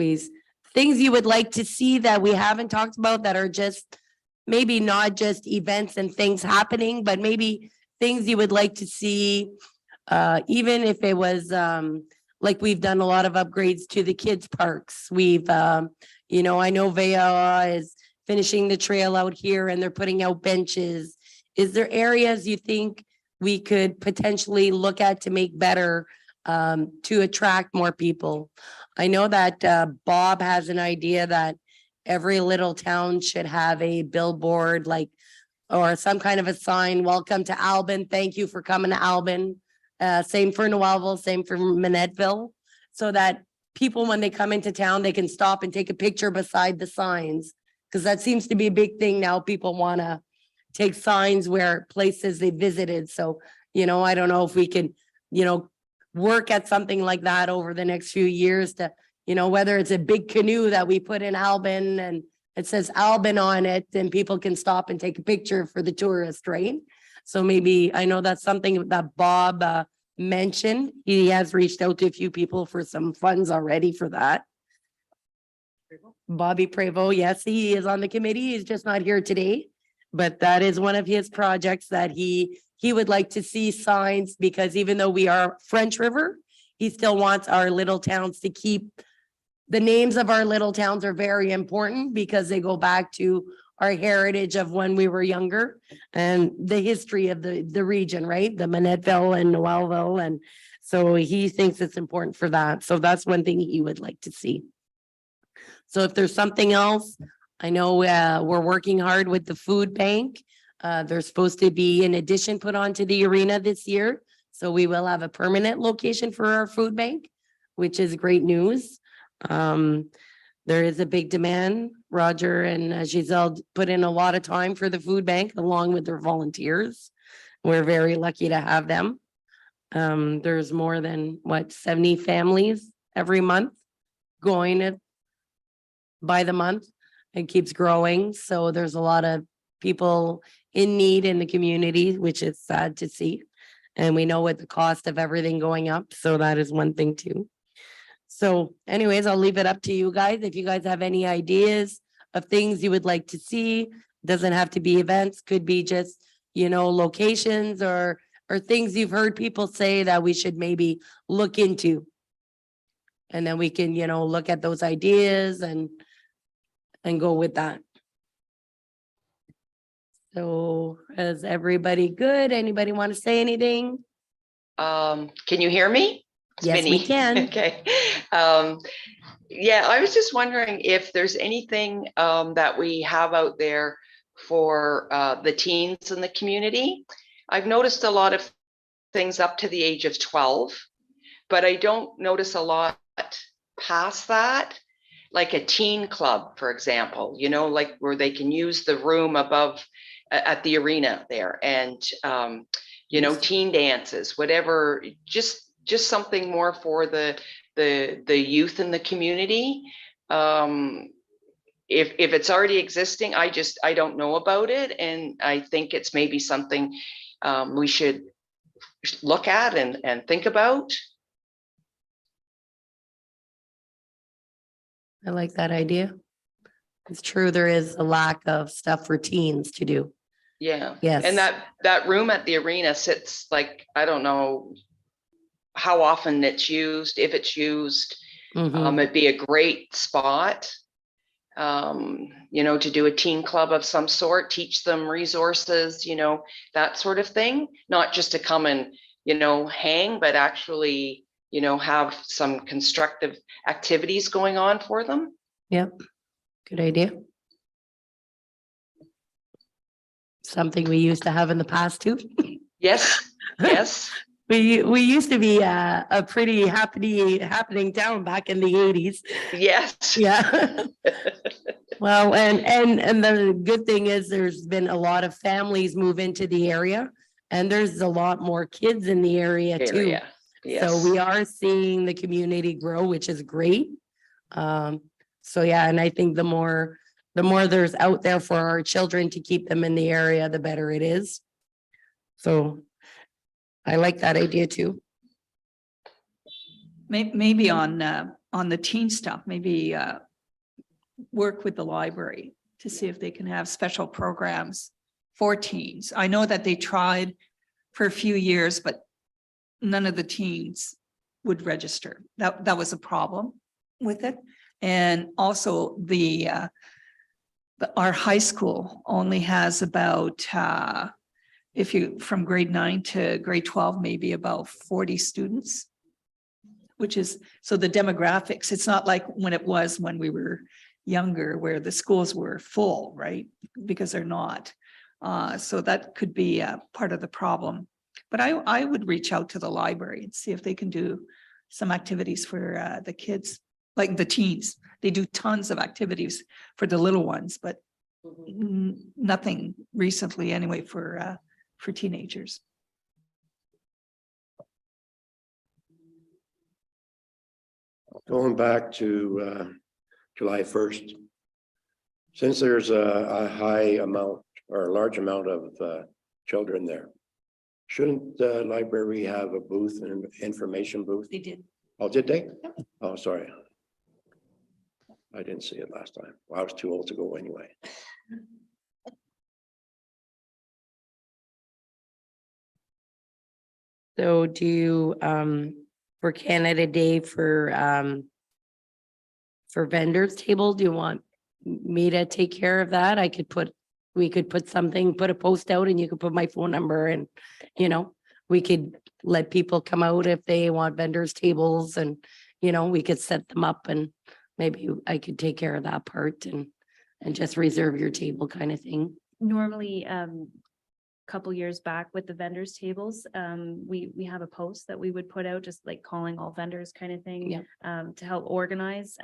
things you would like to see that we haven't talked about that are just maybe not just events and things happening, but maybe things you would like to see, even if it was like we've done a lot of upgrades to the kids' parks. We've I know Vea is finishing the trail out here and they're putting out benches. Is there areas you think we could potentially look at to make better, to attract more people? I know that Bob has an idea that every little town should have a billboard, like, or some kind of a sign, welcome to Albin, thank you for coming to Albin. Same for Noelville, same for Manettville, so that people, when they come into town, they can stop and take a picture beside the signs. Because that seems to be a big thing now. People want to take signs where places they visited. So, I don't know if we can, work at something like that over the next few years to, whether it's a big canoe that we put in Albin and it says Albin on it, and people can stop and take a picture for the tourist, right? So maybe, I know that's something that Bob mentioned. He has reached out to a few people for some funds already for that. Bobby Prevost, yes, he is on the committee. He's just not here today. But that is one of his projects that he would like to see signs, because even though we are French River, he still wants our little towns to keep, the names of our little towns are very important because they go back to our heritage of when we were younger and the history of the region, right? The Manettville and Noelville. And so he thinks it's important for that. So that's one thing he would like to see. So if there's something else, I know we're working hard with the food bank. There's supposed to be an addition put onto the arena this year. So we will have a permanent location for our food bank, which is great news. There is a big demand. Roger and Giselle put in a lot of time for the food bank along with their volunteers. We're very lucky to have them. There's more than 70 families every month going by the month. It keeps growing. So there's a lot of people in need in the community, which is sad to see. And we know with the cost of everything going up. So that is one thing too. So anyways, I'll leave it up to you guys. If you guys have any ideas of things you would like to see, doesn't have to be events, could be just, locations or things you've heard people say that we should maybe look into. And then we can, look at those ideas and go with that. So is everybody good? Anybody want to say anything? Can you hear me? It's Yes, we Minnie. can. Okay. Yeah, I was just wondering if there's anything that we have out there for the teens in the community. I've noticed a lot of things up to the age of 12, but I don't notice a lot past that, like a teen club, for example, like where they can use the room above at the arena there, and teen dances, whatever, just something more for the youth in the community. If it's already existing, I don't know about it, and I think it's maybe something we should look at and think about. I like that idea. It's true, there is a lack of stuff for teens to do. Yeah. Yes. And that room at the arena sits like, I don't know, how often it's used, if it's used. Mhm. It'd be a great spot. You know, to do a teen club of some sort, teach them resources, you know, that sort of thing, not just to come and, you know, hang, but actually, you know, have some constructive activities going on for them. Yep. Good idea. Something we used to have in the past too. Yes, yes. We used to be a pretty happening town back in the 80s. Yes. Yeah. Well, and the good thing is there's been a lot of families move into the area and there's a lot more kids in the area too. Area. Yes. So we are seeing the community grow, which is great. So yeah, and I think the more there's out there for our children to keep them in the area, the better it is. So I like that idea too. Maybe on the teen stuff, maybe work with the library to see if they can have special programs for teens. I know that they tried for a few years, but none of the teens would register. That was a problem with it. And also our high school only has about if you from grade 9 to grade 12, maybe about 40 students, which is, so the demographics, it's not like when it was when we were younger, where the schools were full, right? Because they're not. So that could be a part of the problem. But I would reach out to the library and see if they can do some activities for the kids, like the teens. They do tons of activities for the little ones, but nothing recently anyway for teenagers. Going back to July 1st, since there's a high amount or a large amount of children there, shouldn't the library have a booth, an information booth? They did. Oh, did they? Oh, sorry. I didn't see it last time. Well, I was too old to go anyway. So do you, for Canada Day for vendors table, do you want me to take care of that? We could put a post out and you could put my phone number and, you know, we could let people come out if they want vendors tables and, you know, we could set them up and maybe I could take care of that part and just reserve your table kind of thing. Normally, couple years back with the vendors tables, we have a post that we would put out, just like calling all vendors kind of thing. Yeah. To help organize.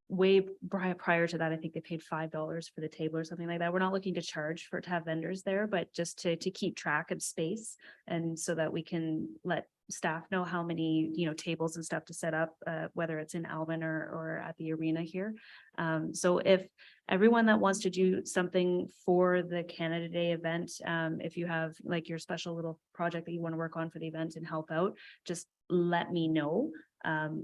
Way prior to that, I think they paid $5 for the table or something like that. We're not looking to charge to have vendors there, but just to keep track of space and so that we can let staff know how many, you know, tables and stuff to set up, whether it's in Alvin or at the arena here. So if everyone that wants to do something for the Canada Day event, if you have like your special little project that you want to work on for the event and help out, just let me know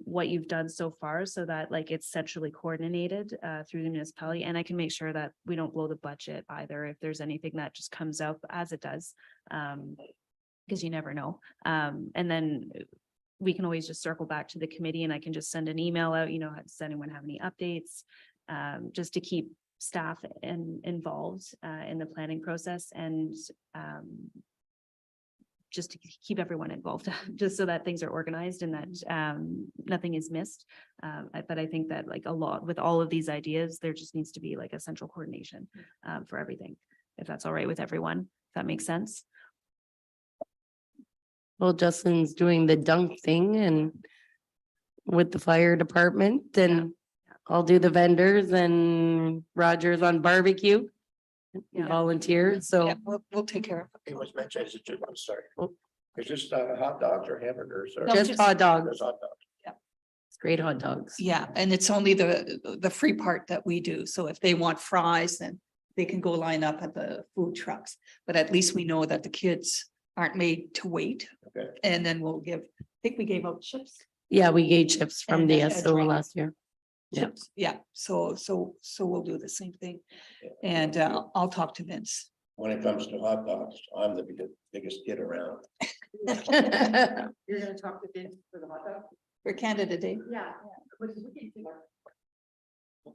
what you've done so far so that like it's centrally coordinated through the municipality, and I can make sure that we don't blow the budget either if there's anything that just comes up, as it does, because you never know. And then we can always just circle back to the committee and I can just send an email out, you know, does anyone have any updates, just to keep staff involved in the planning process and just to keep everyone involved, just so that things are organized and that nothing is missed. But I think that like a lot with all of these ideas, there just needs to be like a central coordination for everything, if that's all right with everyone, if that makes sense. Well, Justin's doing the dunk thing and with the fire department and I'll do the vendors and Roger's on barbecue. Yeah. Volunteer, so Yeah, we'll take care of it. It was mentioned, I'm sorry. It's just hot dogs or hamburgers or? No, just hot dogs. Just hot dogs. It's great hot dogs. Yeah, and it's only the free part that we do. So if they want fries, then they can go line up at the food trucks. But at least we know that the kids aren't made to wait. Okay. And then we'll give, I think we gave out chips. Yeah, we gave chips from And the then a SO drink. last year. Yeah. Chips. Yeah, so we'll do the same thing. And I'll talk to Vince when it comes to hot dogs, I'm the biggest kid around. You're gonna talk to Vince for the hot dog? For Canada Day. Yeah.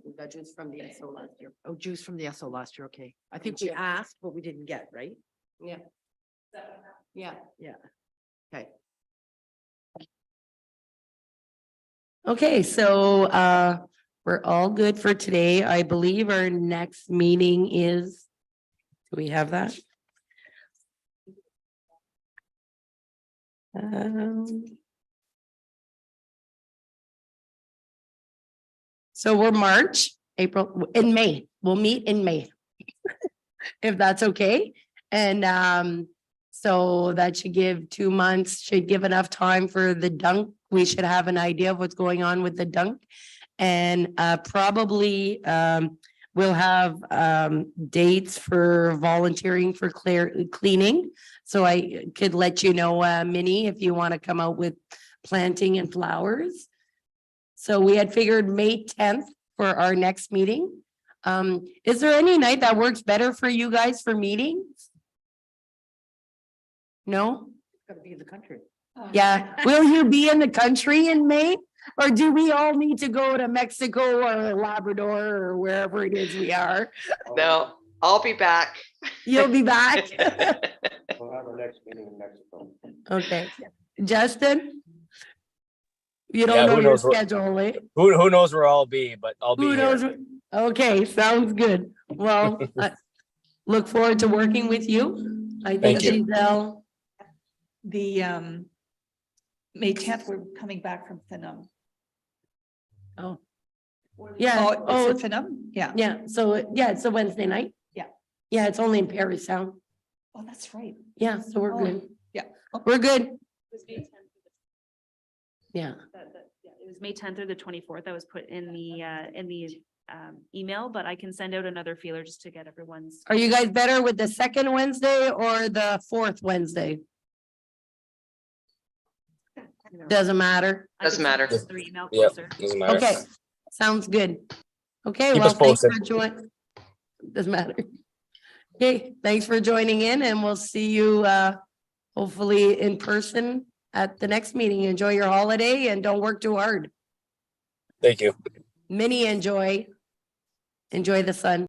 We got juice from the SO last year. Oh, juice from the SO last year, okay. I think we asked, but we didn't get, right? Yeah. Yeah. Yeah. Okay. Okay, so we're all good for today. I believe our next meeting is, do we have that? So we're March, April, in May. We'll meet in May. If that's okay. And so that should give 2 months, should give enough time for the dunk. We should have an idea of what's going on with the dunk. And probably we'll have dates for volunteering for cleaning. So I could let you know, Minnie, if you want to come out with planting and flowers. So we had figured May 10th for our next meeting. Is there any night that works better for you guys for meetings? No? Gotta be in the country. Yeah. Will you be in the country in May? Or do we all need to go to Mexico or Labrador or wherever it is we are? No, I'll be back. You'll be back? We'll have our next meeting in Mexico. Okay. Justin? You Yeah, don't know who your knows what- schedule, eh? Who knows where I'll be, but I'll be Who here. knows? Okay, sounds good. Well, I look forward to working with you. I think Thank you. Giselle, The May 10th, we're coming back from Finum. oh. Yeah, Oh, oh, is it Finum? Yeah. yeah, so, yeah, it's a Wednesday night. Yeah. Yeah, it's only in Paris Sound. Oh, that's right. Yeah, so we're Oh, good. yeah. We're good. Yeah, It was May 10th or the 24th. That was put in the email, but I can send out another feeler just to get everyone's. are you guys better with the second Wednesday or the fourth Wednesday? Doesn't matter. I Doesn't can send matter. just their email Yeah, closer. doesn't matter. Okay, sounds good. Okay, Keep well, us thanks for posted. joining. Doesn't matter. Okay, thanks for joining in and we'll see you hopefully in person at the next meeting. Enjoy your holiday and don't work too hard. Thank you. Minnie, enjoy the sun.